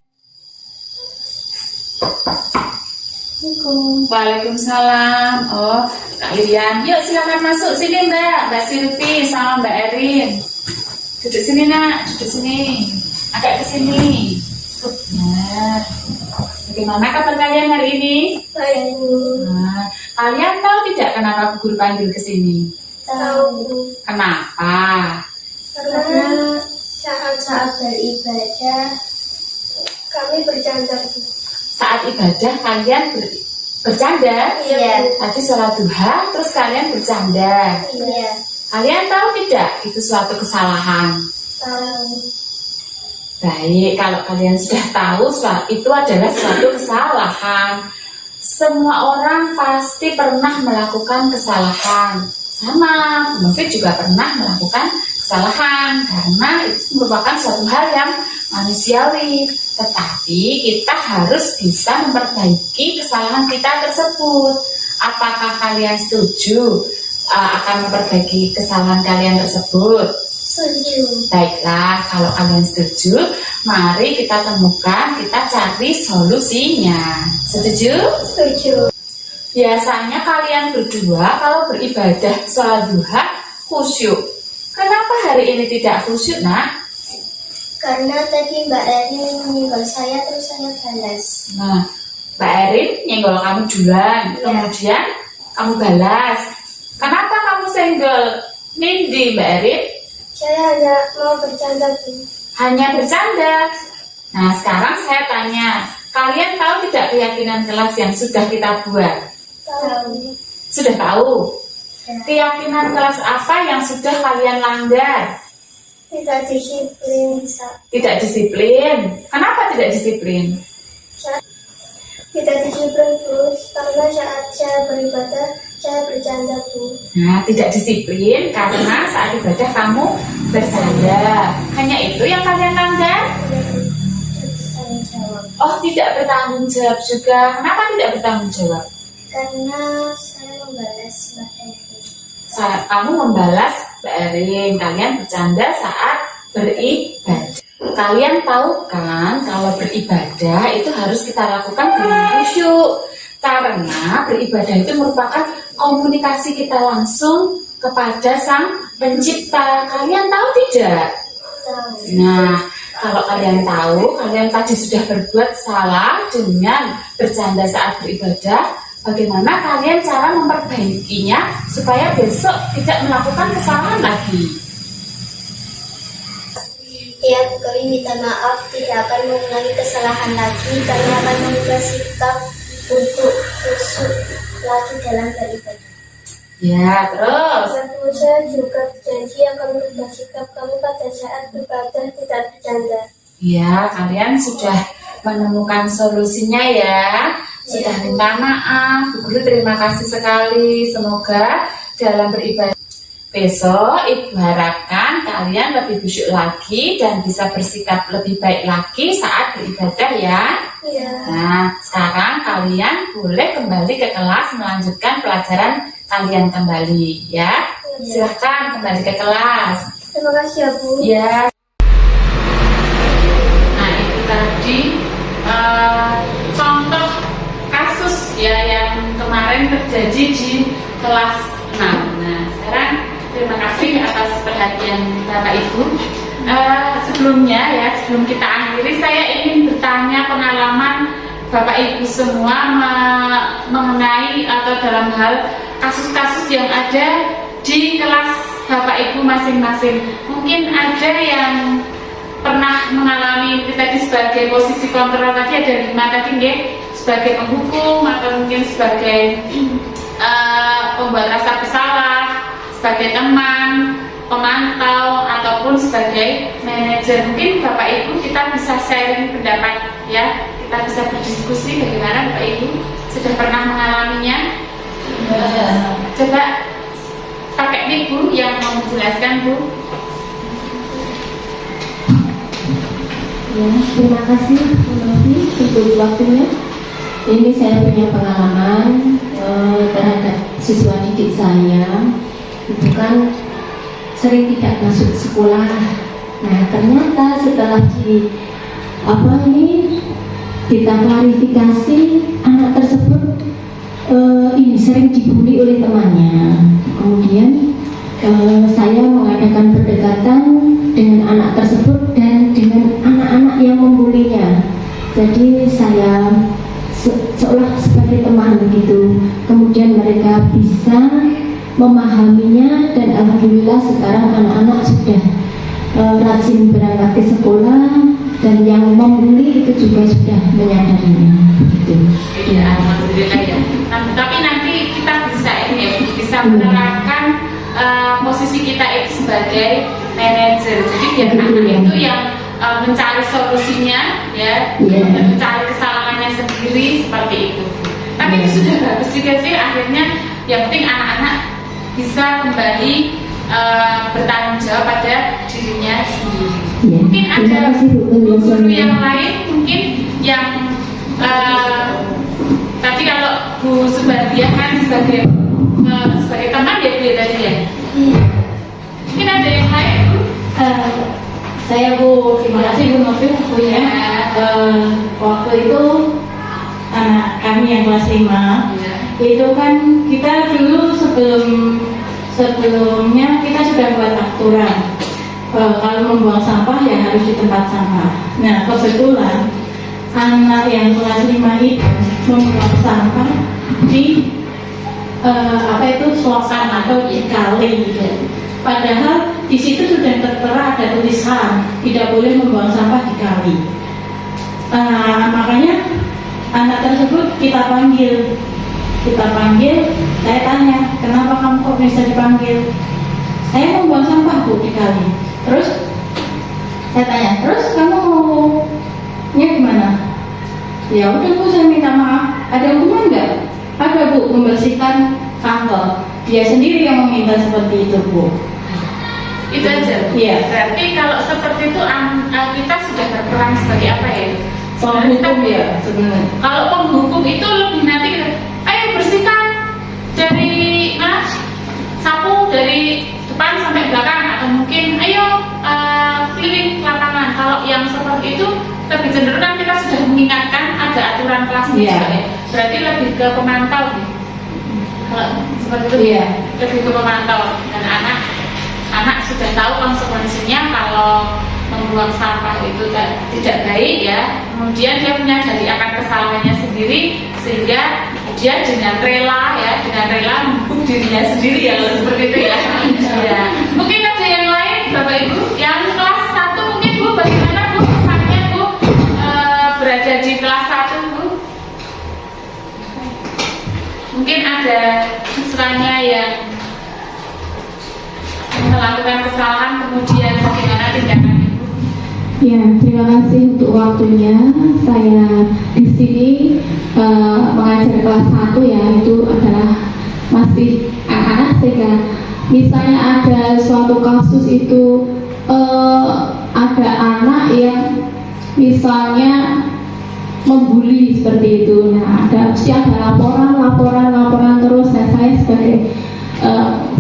Waalaikumsalam. Oh, kalian, yuk silakan masuk sini Mbak Silvi sama Mbak Erin. Duduk sini nak, duduk sini. Agak ke sini. Nah, bagaimana kabar kalian hari ini? Baik Bu. Nah, kalian tahu tidak kenapa guru panggil ke sini? Tahu. Kenapa? Karena saat beribadah kami bercanda Bu. Saat ibadah kalian bercanda? Iya. Tadi sholat duha, terus kalian bercanda. Iya. Kalian tahu tidak itu suatu kesalahan? Tahu. Baik, kalau kalian sudah tahu itu adalah suatu kesalahan. Semua orang pasti pernah melakukan kesalahan. Sama, Mufid juga pernah melakukan kesalahan karena itu merupakan suatu hal yang manusiawi. Tetapi kita harus bisa memperbaiki kesalahan kita tersebut. Apakah kalian setuju akan memperbaiki kesalahan kalian tersebut? Setuju. Baiklah, kalau kalian setuju, mari kita temukan, kita cari solusinya. Setuju? Setuju. Biasanya kalian berdua kalau beribadah sholat duha khusyuk. Kenapa hari ini tidak khusyuk, nak? Karena tadi Mbak Erin menyenggol saya terus saya balas. Nah, Mbak Erin nyenggol kamu duluan, kemudian kamu balas. Kenapa kamu senggol Nindi, Mbak Erin? Saya hanya mau bercanda Bu. Hanya bercanda. Nah, sekarang saya tanya, kalian tahu tidak keyakinan kelas yang sudah kita buat? Tahu. Sudah tahu? Keyakinan kelas apa yang sudah kalian langgar? Tidak disiplin. Tidak disiplin. Kenapa tidak disiplin? Tidak disiplin Bu. Karena saat saya beribadah saya bercanda Bu. Nah, tidak disiplin karena saat ibadah kamu bercanda. Hanya itu yang kalian langgar? Saya jawab. Oh, tidak bertanggung jawab juga. Kenapa tidak bertanggung jawab? Karena saya membalas Mbak Erin. Saat kamu membalas Mbak Erin, kalian bercanda saat beribadah. Kalian tahu kan kalau beribadah itu harus kita lakukan dengan khusyuk. Karena beribadah itu merupakan komunikasi kita langsung kepada Sang Pencipta. Kalian tahu tidak? Tahu. Nah, Kalau kalian tahu, kalian tadi sudah berbuat salah dengan bercanda saat beribadah, bagaimana kalian cara memperbaikinya supaya besok tidak melakukan kesalahan lagi? Ya, kami minta maaf, tidak akan mengulangi kesalahan lagi. Kami akan mengubah sikap untuk khusyuk lagi dalam beribadah. Ya, terus. Saya juga janji akan merubah sikap kamu pada saat beribadah, tidak bercanda. Ya, kalian sudah menemukan solusinya ya. Sudah minta maaf. Bu Guru terima kasih sekali. Semoga dalam beribadah besok Ibu harapkan kalian lebih khusyuk lagi dan bisa bersikap lebih baik lagi saat beribadah ya. Iya. Nah, sekarang kalian boleh kembali ke kelas melanjutkan pelajaran kalian kembali ya. Silahkan kembali ke kelas. Terima kasih ya Bu. Ya. Nah, itu tadi contoh kasus ya yang kemarin terjadi di kelas 6. Nah, sekarang terima kasih atas perhatian Bapak Ibu. Sebelumnya ya, sebelum kita akhiri, saya ingin bertanya pengalaman Bapak Ibu semua mengenai atau dalam hal kasus-kasus yang ada di kelas Bapak Ibu masing-masing. Mungkin ada yang pernah mengalami tadi sebagai posisi kontrol tadi ada 5 tadi nggih, sebagai penghukum atau mungkin sebagai pembuat rasa bersalah, sebagai teman, pemantau ataupun sebagai manajer. Mungkin Bapak Ibu kita bisa sharing pendapat ya, kita bisa berdiskusi bagaimana Bapak Ibu sudah pernah mengalaminya. Coba pakai mic Bu yang mau menjelaskan Bu. Ya, terima kasih Bu Novi untuk waktunya. Ini saya punya pengalaman terhadap siswa didik saya. Itu kan sering tidak masuk sekolah. Nah, ternyata setelah kita klarifikasi, anak tersebut ini sering dibully oleh temannya. Kemudian saya mengadakan pendekatan dengan anak tersebut dan dengan anak-anak yang membulinya. Jadi saya seolah sebagai teman begitu. Kemudian mereka bisa memahaminya dan alhamdulillah sekarang anak-anak sudah rajin berangkat ke sekolah dan yang membuli itu juga sudah menyadarinya. Gitu. Iya, alhamdulillah ya. Tapi nanti kita bisa ini ya, bisa menerapkan posisi kita itu sebagai manajer. Jadi biar anak itu yang mencari solusinya ya, mencari kesalahannya sendiri seperti itu. Tapi itu sudah bagus juga sih, akhirnya yang penting anak-anak bisa kembali bertanggung jawab pada dirinya sendiri. Mungkin ada guru yang lain mungkin yang tadi kalau Bu Subardia kan sebagai teman ya Bu ya tadi ya. Mungkin ada yang lain Bu? Saya Bu, terima kasih Bu Novi punya waktu itu anak kami yang kelas 5 itu kan kita dulu sebelumnya kita sudah buat aturan kalau membuang sampah ya harus di tempat sampah. Nah, kebetulan anak yang kelas 5 itu membuang sampah di selokan atau di kali gitu. Padahal di situ sudah tertera ada tulisan tidak boleh membuang sampah di kali. Makanya anak tersebut kita panggil, saya tanya, kenapa kamu kok bisa dipanggil? Saya mau buang sampah Bu di kali. Terus saya tanya, terus kamu maunya gimana? Ya udah Bu, saya minta maaf. Ada hukuman nggak? Ada Bu, membersihkan kantor. Dia sendiri yang meminta seperti itu Bu. Itu aja. Iya. Berarti kalau seperti itu kita sudah berperan sebagai apa ya? Penghukum ya sebenarnya. Kalau penghukum itu lebih nanti kita, ayo bersihkan dari sapu dari depan sampai belakang atau mungkin ayo keliling lapangan. Kalau yang seperti itu lebih cenderung kan kita sudah mengingatkan ada aturan kelasnya juga ya. Berarti lebih ke pemantau nih. Kalau seperti itu lebih ke pemantau dan anak sudah tahu konsekuensinya kalau membuang sampah itu tidak baik ya. Kemudian dia menyadari akan kesalahannya sendiri sehingga dia dengan rela menghukum dirinya sendiri ya, seperti itu ya. Ya. Mungkin ada yang lain Bapak Ibu yang kelas 1 mungkin Bu, bagaimana Bu kesannya Bu berada di kelas 1 Bu? Mungkin ada siswanya yang melakukan kesalahan, kemudian bagaimana tindakan Ibu? Ya, terima kasih untuk waktunya. Saya di sini mengajar kelas 1 ya, itu adalah masih anak-anak, sehingga misalnya ada suatu kasus itu ada anak yang misalnya membuli seperti itu. Nah, pasti ada laporan terus. Nah, saya sebagai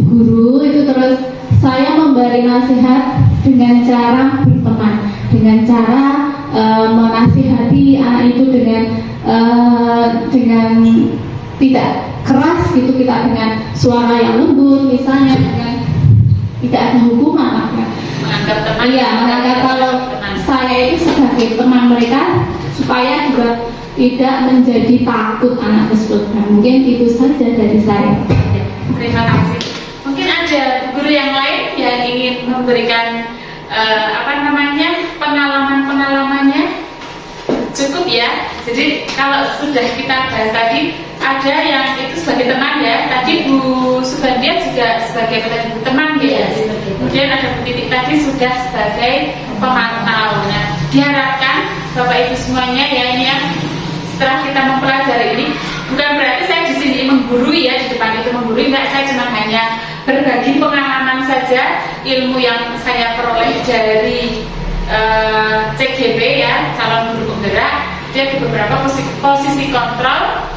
guru itu terus saya memberi nasihat dengan cara berteman, dengan cara menasihati anak itu dengan tidak keras gitu, kita dengan suara yang lembut, misalnya dengan tidak ada hukuman lah ya. Menganggap teman. Iya, menganggap kalau saya itu sebagai teman mereka supaya juga tidak menjadi takut anak tersebut. Nah, mungkin itu saja dari saya. Ya, terima kasih. Mungkin ada guru yang lain yang ingin memberikan pengalamannya. Cukup ya. Jadi kalau sudah kita bahas tadi, ada yang itu sebagai teman ya. Tadi Bu Subandia juga sebagai teman ya. Kemudian ada Bu Titik tadi sudah sebagai pemantau. Nah, diharapkan Bapak Ibu semuanya ya, ini yang setelah kita mempelajari ini, bukan berarti saya di sini menggurui ya, di depan itu menggurui, enggak, saya cuma hanya berbagi pengalaman saja, ilmu yang saya peroleh dari CGP ya, calon guru penggerak. Dia di beberapa posisi kontrol.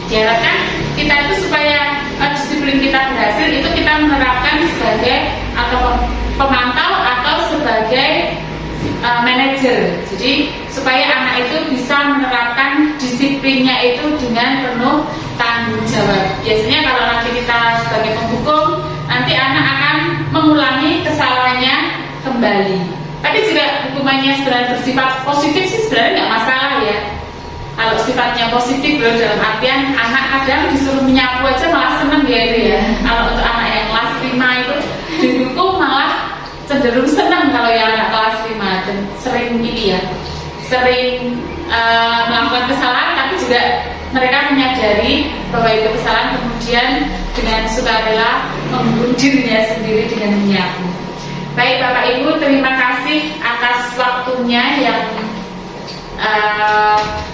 Diharapkan kita itu supaya disiplin kita berhasil, itu kita menerapkan sebagai atau pemantau atau sebagai manajer. Jadi supaya anak itu bisa menerapkan disiplinnya itu dengan penuh tanggung jawab. Biasanya kalau nanti kita sebagai penghukum, nanti anak akan mengulangi kesalahannya kembali. Tapi jika hukumannya sebenarnya bersifat positif sih sebenarnya nggak masalah ya. Kalau sifatnya positif loh, dalam artian anak kadang disuruh menyapu aja malah seneng ya itu ya. Kalau untuk anak yang kelas 5 itu dihukum malah cenderung senang kalau yang anak kelas 5, dan sering ini ya, sering melakukan kesalahan, tapi juga mereka menyadari bahwa itu kesalahan, kemudian dengan sukarela menghukum dirinya sendiri dengan menyapu. Baik Bapak Ibu, terima kasih atas waktunya yang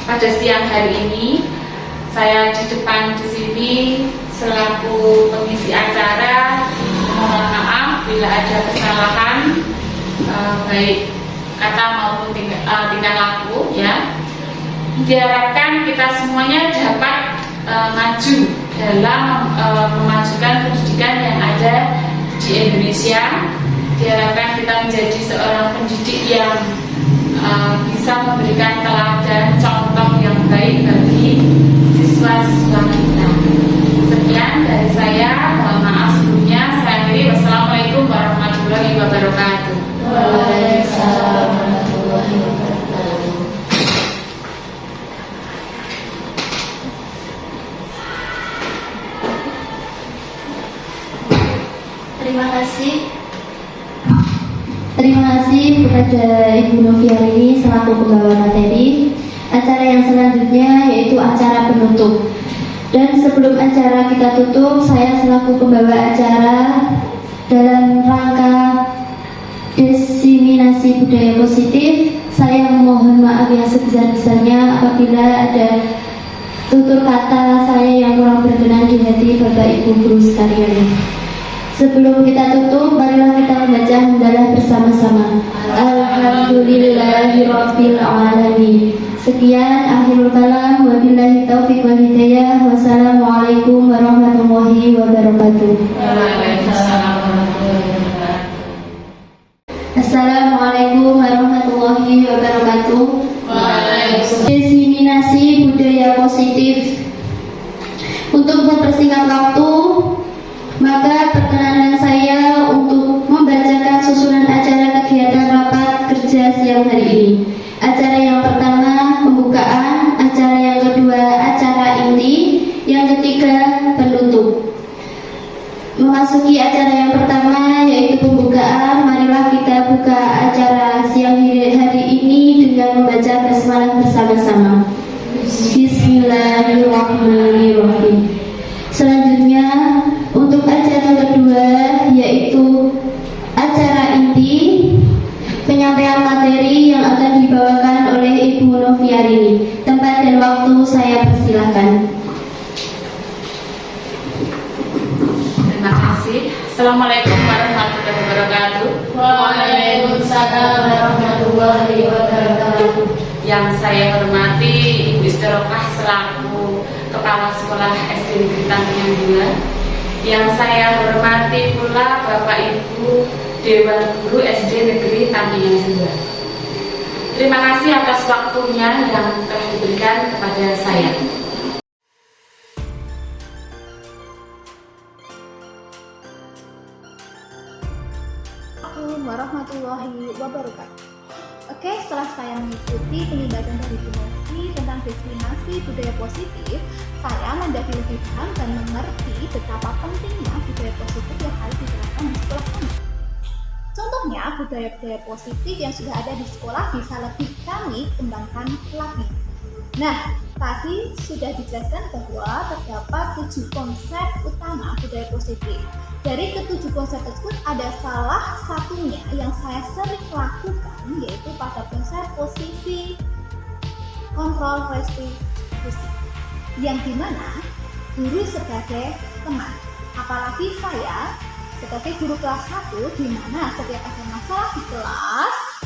pada siang hari ini. Saya di depan di sini selaku pengisi acara, mohon maaf bila ada kesalahan baik kata maupun tingkah laku ya. Diharapkan kita semuanya dapat maju dalam memajukan pendidikan yang ada di Indonesia. Diharapkan kita menjadi seorang pendidik yang bisa memberikan teladan contoh yang baik bagi siswa-siswa kita. Sekian dari saya, mohon maaf sebelumnya. Saya akhiri, wassalamualaikum warahmatullahi wabarakatuh. Waalaikumsalam warahmatullahi wabarakatuh. Terima kasih kepada Ibu Noviarini selaku pembawa materi. Acara yang selanjutnya yaitu acara penutup. Dan sebelum acara kita tutup, saya selaku pembawa acara dalam rangka diseminasi budaya positif, saya memohon maaf yang sebesar-besarnya apabila ada tutur kata saya yang kurang berkenan di hati Bapak Ibu guru sekalian. Sebelum kita tutup, marilah kita membaca hamdalah bersama-sama. Alhamdulillahirabbil alamin. Sekian akhirul kalam, wabillahi taufiq wal hidayah. Wassalamualaikum warahmatullahi wabarakatuh. Waalaikumsalam warahmatullahi wabarakatuh. Assalamualaikum warahmatullahi wabarakatuh. Waalaikumsalam. Diseminasi budaya positif. Untuk mempersingkat waktu, maka perkenanan saya untuk membacakan susunan acara kegiatan rapat kerja siang hari ini. Acara yang pertama pembukaan, acara yang kedua acara inti, yang ketiga penutup. Memasuki acara yang pertama yaitu pembukaan, marilah kita buka acara siang hari ini dengan membaca basmalah bersama-sama. Bismillahirrahmanirrahim. Selanjutnya untuk acara kedua yaitu acara inti, penyampaian materi yang akan dibawakan oleh Ibu Noviarini. Tempat dan waktu saya persilahkan. Terima kasih. Assalamualaikum warahmatullahi wabarakatuh. Waalaikumsalam warahmatullahi wabarakatuh. Yang saya hormati Ibu Istirokah selaku Kepala Sekolah SD Negeri Tampinan 2. Yang saya hormati pula Bapak Ibu Dewan Guru SD Negeri Tampinan 2. Terima kasih atas waktunya yang telah diberikan kepada saya. Assalamualaikum warahmatullahi wabarakatuh. Oke, setelah saya mengikuti penjelasan dari Bu Novi tentang diskriminasi budaya positif, saya menjadi lebih paham dan mengerti betapa pentingnya budaya positif yang harus diterapkan di sekolah kami. Contohnya, budaya-budaya positif yang sudah ada di sekolah bisa lebih kami kembangkan lagi. Nah, tadi sudah dijelaskan bahwa terdapat 7 konsep utama budaya positif. Dari ke-7 konsep tersebut ada salah satunya yang saya sering lakukan, yaitu pada konsep posisi kontrol restitusi, yang dimana guru sebagai teman, apalagi saya sebagai guru kelas 1, di mana setiap ada masalah di kelas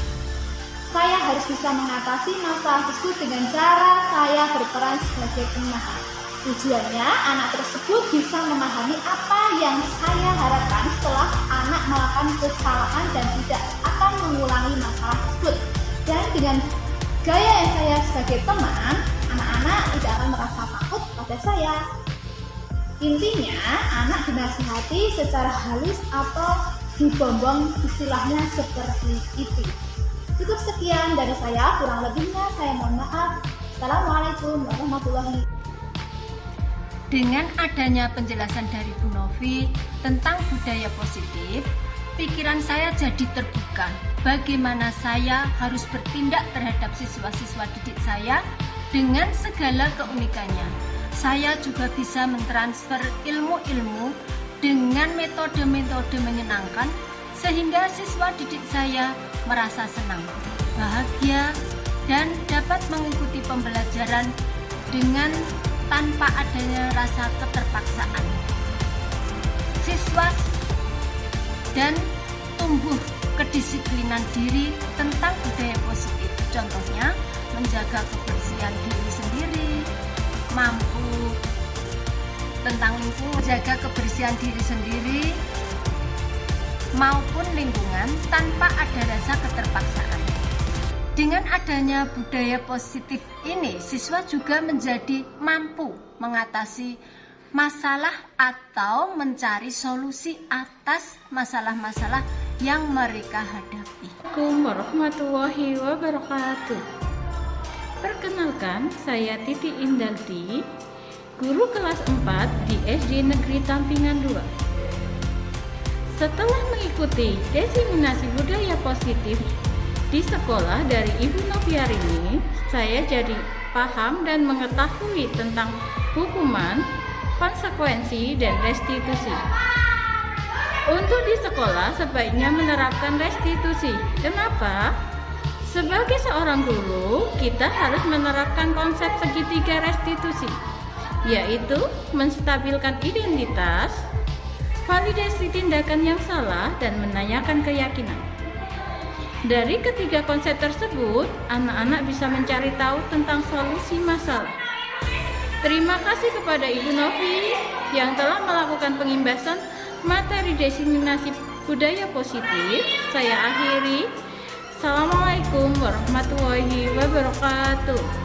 saya harus bisa mengatasi masalah tersebut dengan cara saya berperan sebagai teman. Tujuannya anak tersebut bisa memahami apa yang saya harapkan setelah anak melakukan kesalahan dan tidak akan mengulangi masalah tersebut. Dan dengan gaya yang saya sebagai teman, anak-anak tidak akan merasa takut pada saya. Intinya, anak dinasihati secara halus atau dibombong, istilahnya seperti itu. Cukup sekian dari saya, kurang lebihnya saya mohon maaf. Assalamualaikum warahmatullahi wabarakatuh. Dengan adanya penjelasan dari Bu Novi tentang budaya positif, pikiran saya jadi terbuka bagaimana saya harus bertindak terhadap siswa-siswa didik saya dengan segala keunikannya. Saya juga bisa mentransfer ilmu-ilmu dengan metode-metode menyenangkan sehingga siswa didik saya merasa senang, bahagia, dan dapat mengikuti pembelajaran dengan tanpa adanya rasa keterpaksaan. Siswa dan tumbuh kedisiplinan diri tentang budaya positif. Contohnya, menjaga kebersihan diri sendiri, mampu tentang lingkungan, menjaga kebersihan diri sendiri maupun lingkungan tanpa ada rasa keterpaksaan. Dengan adanya budaya positif ini, siswa juga menjadi mampu mengatasi masalah atau mencari solusi atas masalah-masalah yang mereka hadapi. Assalamualaikum warahmatullahi wabarakatuh. Perkenalkan, saya Titi Indalti, guru kelas 4 di SD Negeri Tampingan 2. Setelah mengikuti diseminasi budaya positif di sekolah dari Ibu Noviarini, saya jadi paham dan mengetahui tentang hukuman, konsekuensi, dan restitusi. Untuk di sekolah sebaiknya menerapkan restitusi. Kenapa? Sebagai seorang guru, kita harus menerapkan konsep segitiga restitusi, yaitu menstabilkan identitas, validasi tindakan yang salah, dan menanyakan keyakinan. Dari ketiga konsep tersebut, anak-anak bisa mencari tahu tentang solusi masalah. Terima kasih kepada Ibu Novi yang telah melakukan pengimbasan materi diseminasi budaya positif. Saya akhiri. Assalamualaikum warahmatullahi wabarakatuh.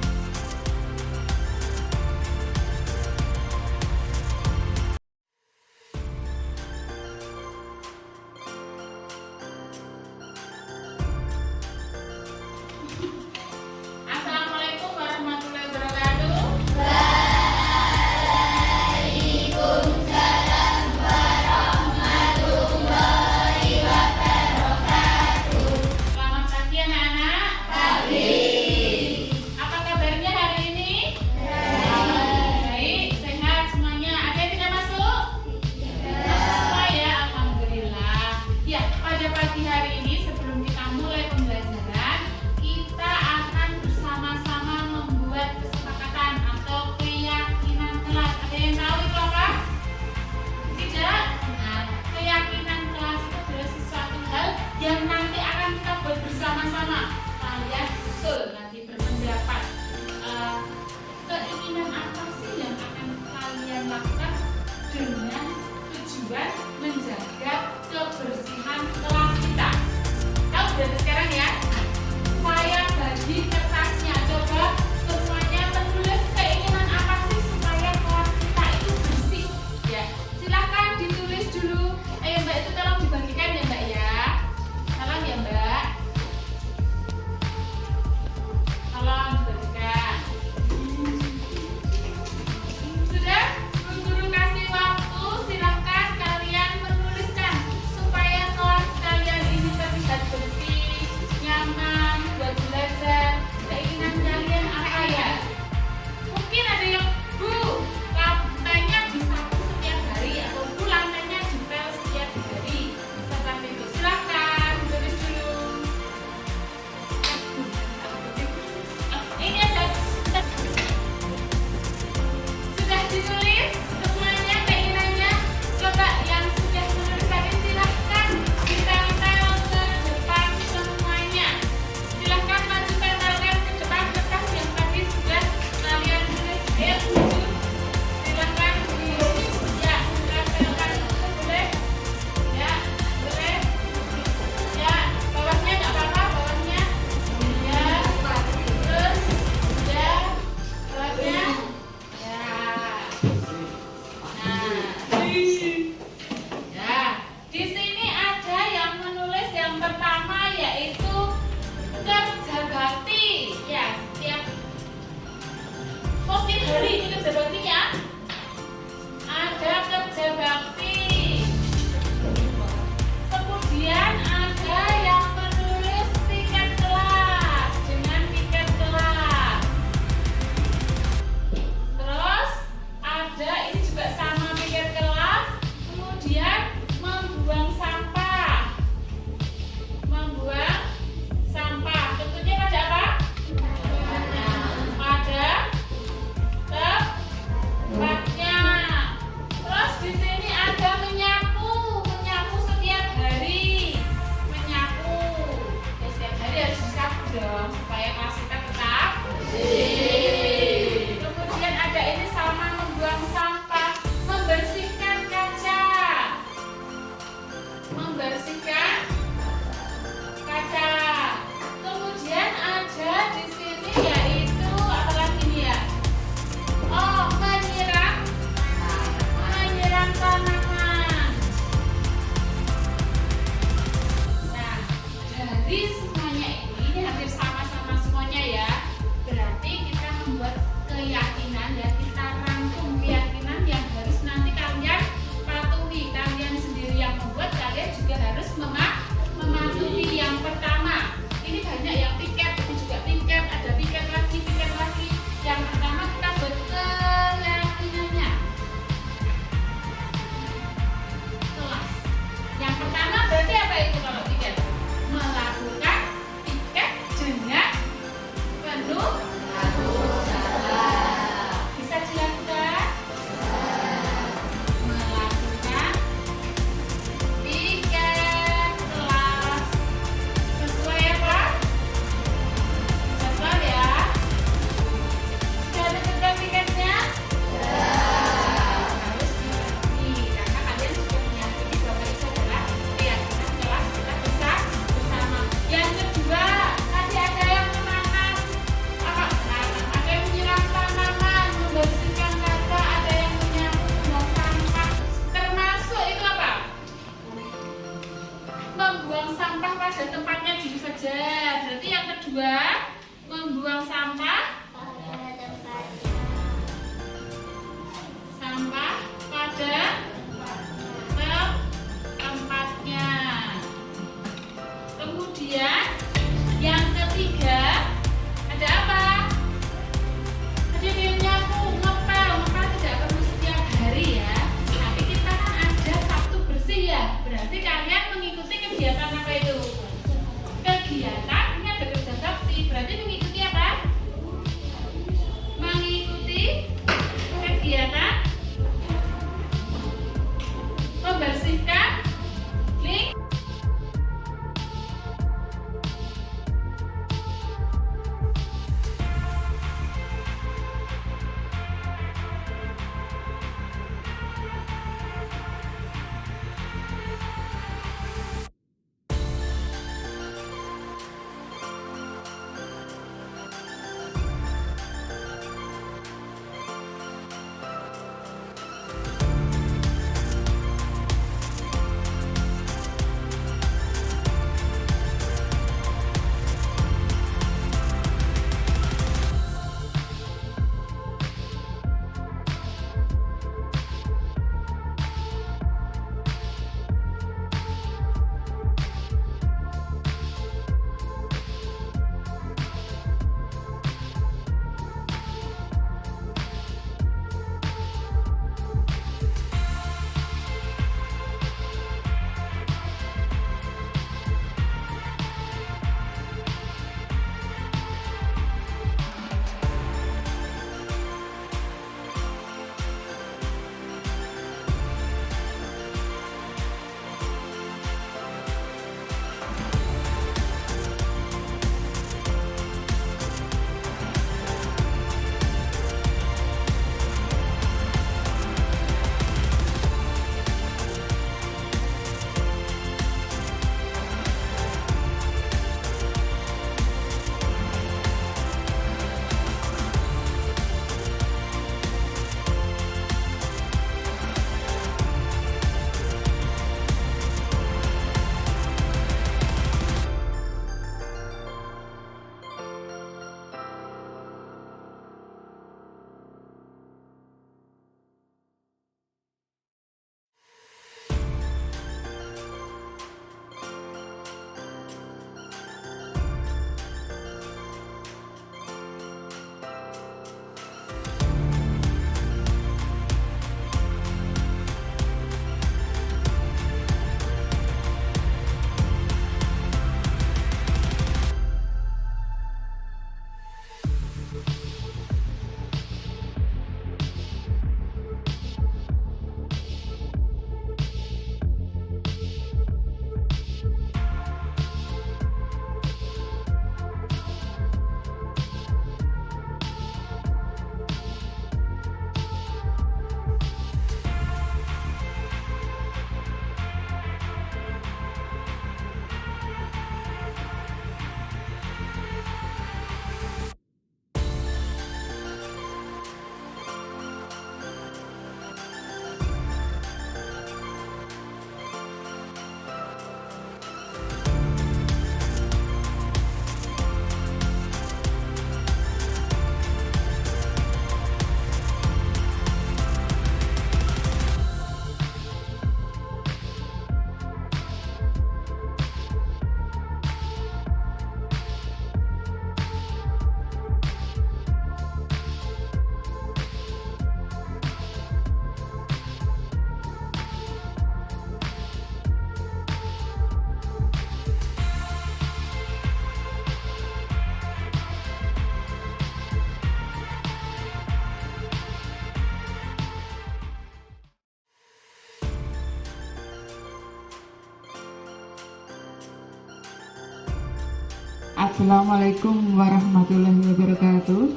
Assalamualaikum warahmatullahi wabarakatuh.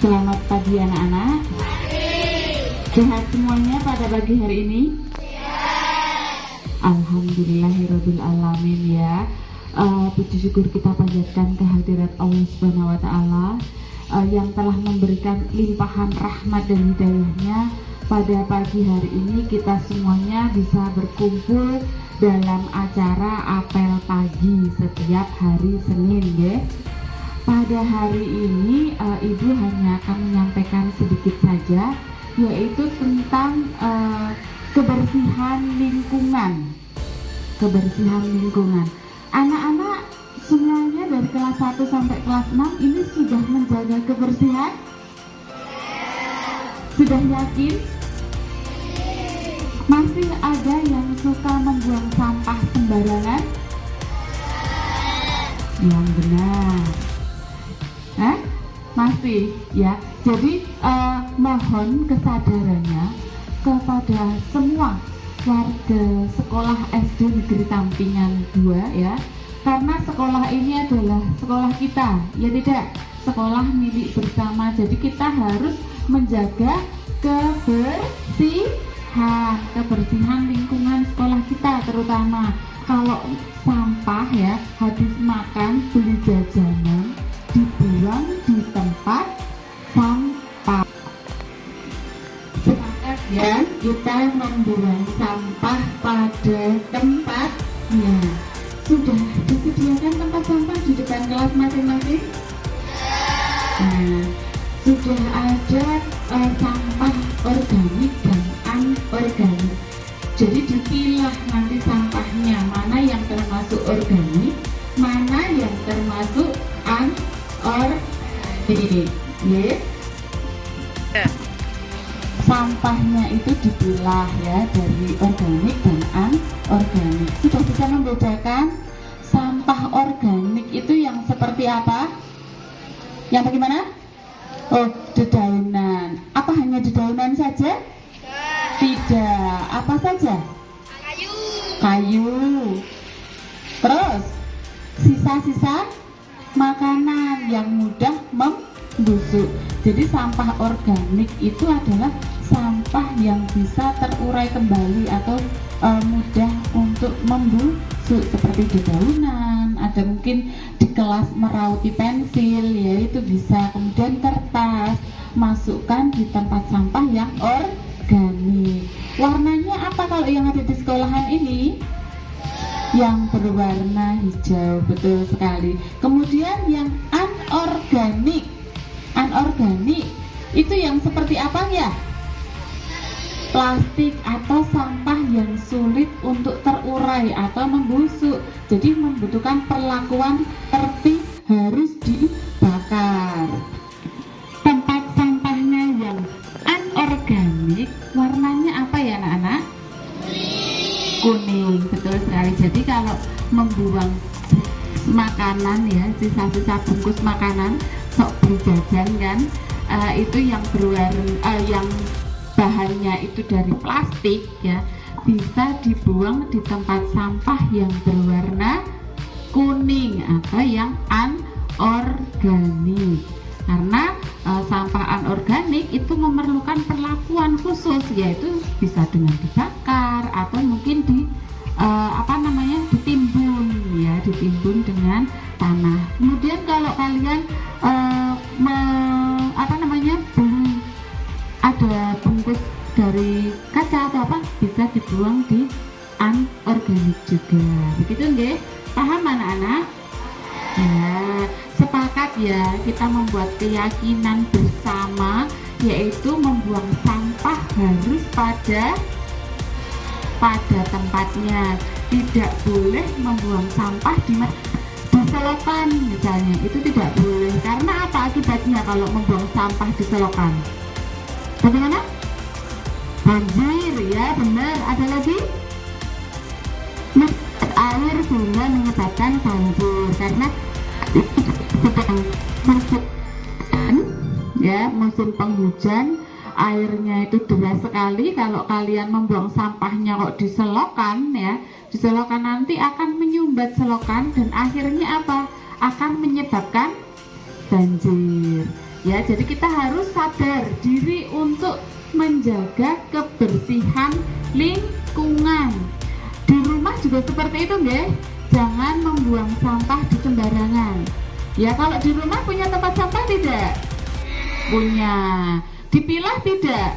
Selamat pagi anak-anak. Sehat semuanya pada pagi hari ini? Alhamdulillahirabbil alamin ya. Puji syukur kita panjatkan kehadirat Allah Subhanahu wa taala yang telah memberikan limpahan rahmat dan hidayahnya. Pada pagi hari ini kita semuanya bisa berkumpul dalam acara apel pagi setiap hari Senin ya. Pada hari ini Ibu hanya akan menyampaikan sedikit saja, yaitu tentang kebersihan lingkungan. Kebersihan lingkungan. Anak-anak semuanya dari kelas 1 sampai kelas 6 ini sudah menjaga kebersihan? Sudah yakin? Masih ada yang suka membuang sampah sembarangan? Yang benar. Masih ya. Jadi mohon kesadarannya kepada semua warga sekolah SD Negeri Tampingan 2 ya, karena sekolah ini adalah sekolah kita ya, tidak sekolah milik bersama. Jadi kita harus menjaga kebersihan lingkungan sekolah kita, terutama kalau sampah ya, habis makan beli jajanan dibuang di tempat sampah. Semangat ya, kita membuang sampah pada tempatnya. Sudah disediakan tempat sampah di depan kelas masing-masing? Nah, sudah ada sampah organik dan anorganik. Jadi dipilah nanti sampahnya, mana yang termasuk organik, mana yang termasuk anorganik. Yes. Sampahnya itu dipilah ya dari organik dan anorganik. Sudah bisa membedakan sampah organik itu yang seperti apa? Yang bagaimana? Oh, dedaunan. Apa hanya dedaunan saja? Tidak. Apa saja? Kayu. Terus sisa-sisa makanan yang mudah membusuk. Jadi sampah organik itu adalah sampah yang bisa terurai kembali atau mudah untuk membusuk, seperti dedaunan, ada mungkin di kelas merauti pensil ya, itu bisa. Kemudian kertas, masukkan di tempat sampah yang organik. Warnanya apa kalau yang ada di sekolahan ini? Yang berwarna hijau, betul sekali. Kemudian yang anorganik itu yang seperti apa ya? Plastik atau sampah yang sulit untuk terurai atau membusuk, jadi membutuhkan perlakuan tertib, harus dibakar. Tempat sampahnya yang anorganik warnanya apa ya anak-anak? Kuning, betul sekali. Jadi kalau membuang makanan ya, sisa-sisa bungkus makanan, sok beli jajan kan, itu yang berwarna yang bahannya itu dari plastik ya, bisa dibuang di tempat sampah yang berwarna kuning atau yang anorganik. Karena sampah anorganik itu memerlukan perlakuan khusus, yaitu bisa dengan dibakar atau mungkin ditimbun dengan tanah. Kemudian kalau kalian beli ada bungkus dari kaca atau apa, bisa dibuang di anorganik juga. Begitu nggih? Paham anak-anak? Ya, sepakat ya, kita membuat keyakinan bersama, yaitu membuang sampah harus pada tempatnya. Tidak boleh membuang sampah di selokan misalnya, itu tidak boleh. Karena apa akibatnya kalau membuang sampah di selokan? Bagaimana? Banjir ya, benar. Ada lagi? Air sehingga menyebabkan banjir, karena sedang musim penghujan, airnya itu deras sekali. Kalau kalian membuang sampahnya kok di selokan ya, di selokan nanti akan menyumbat selokan dan akhirnya apa? Akan menyebabkan banjir. Ya, jadi kita harus sadar diri untuk menjaga kebersihan lingkungan. Di rumah juga seperti itu, guys. Jangan membuang sampah di sembarangan. Ya, kalau di rumah punya tempat sampah tidak? Punya. Dipilah tidak?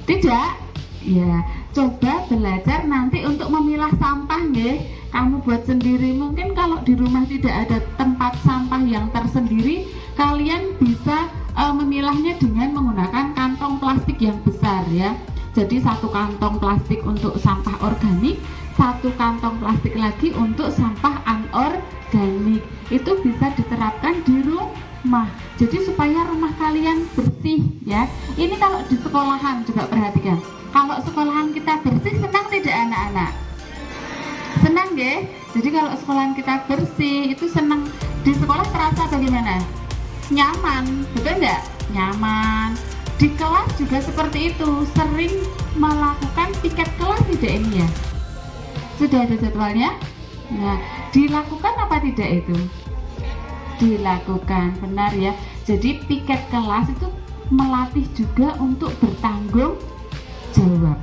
Tidak? Ya, coba belajar nanti untuk memilah sampah, nggih. Kamu buat sendiri. Mungkin kalau di rumah tidak ada tempat sampah yang tersendiri, kalian bisa memilahnya dengan menggunakan kantong plastik yang besar ya. Jadi satu kantong plastik untuk sampah organik, satu kantong plastik lagi untuk sampah anorganik. Itu bisa diterapkan di rumah. Jadi supaya rumah kalian bersih ya. Ini kalau di sekolahan juga perhatikan. Kalau sekolahan kita bersih, senang tidak anak-anak? Senang deh. Jadi kalau sekolahan kita bersih, itu senang. Di sekolah terasa bagaimana? Nyaman, betul nggak? Nyaman. Di kelas juga seperti itu. Sering melakukan piket kelas tidak ini ya? Sudah ada jadwalnya? Nah, dilakukan apa tidak itu? Dilakukan, benar ya. Jadi piket kelas itu melatih juga untuk bertanggung jawab.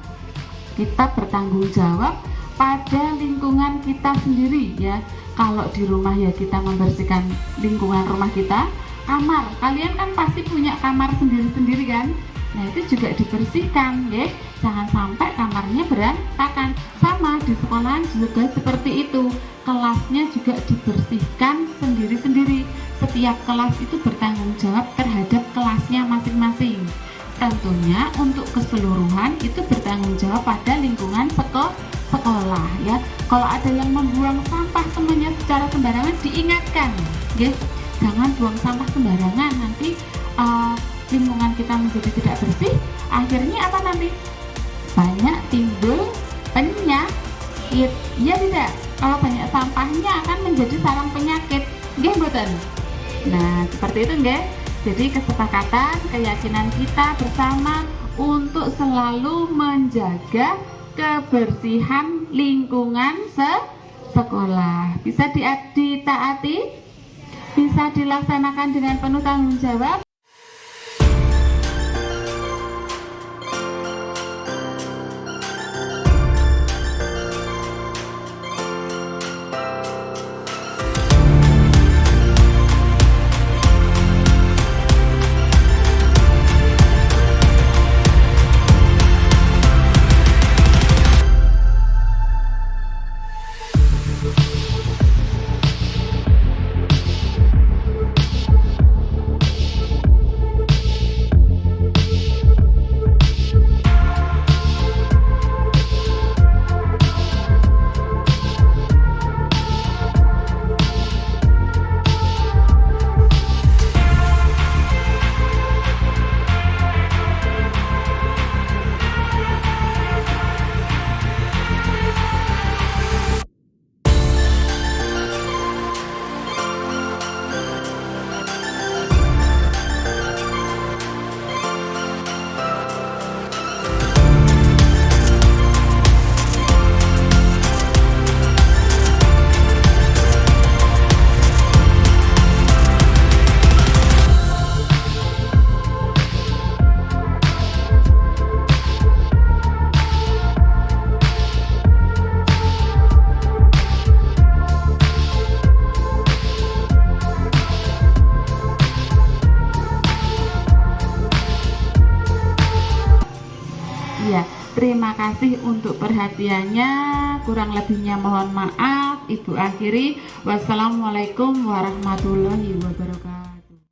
Kita bertanggung jawab pada lingkungan kita sendiri ya. Kalau di rumah ya kita membersihkan lingkungan rumah kita. Kamar, kalian kan pasti punya kamar sendiri-sendiri kan? Nah, itu juga dibersihkan ya. Jangan sampai kamarnya berantakan. Sama di sekolahan juga seperti itu. Kelasnya juga dibersihkan sendiri-sendiri. Setiap kelas itu bertanggung jawab terhadap kelasnya masing-masing. Tentunya untuk keseluruhan itu bertanggung jawab pada lingkungan sekolah ya. Kalau ada yang membuang sampah semuanya secara sembarangan, diingatkan ya. Jangan buang sampah sembarangan, nanti lingkungan kita menjadi tidak bersih. Akhirnya apa nanti? Banyak timbul penyakit. Ya tidak? Kalau banyak sampahnya akan menjadi sarang penyakit. Nggih mboten? Nah, seperti itu nggih. Jadi kesepakatan, keyakinan kita bersama untuk selalu menjaga kebersihan lingkungan sekolah. Bisa ditaati? Bisa dilaksanakan dengan penuh tanggung jawab. Terima kasih untuk perhatiannya. Kurang lebihnya mohon maaf. Ibu akhiri. Wassalamualaikum warahmatullahi wabarakatuh.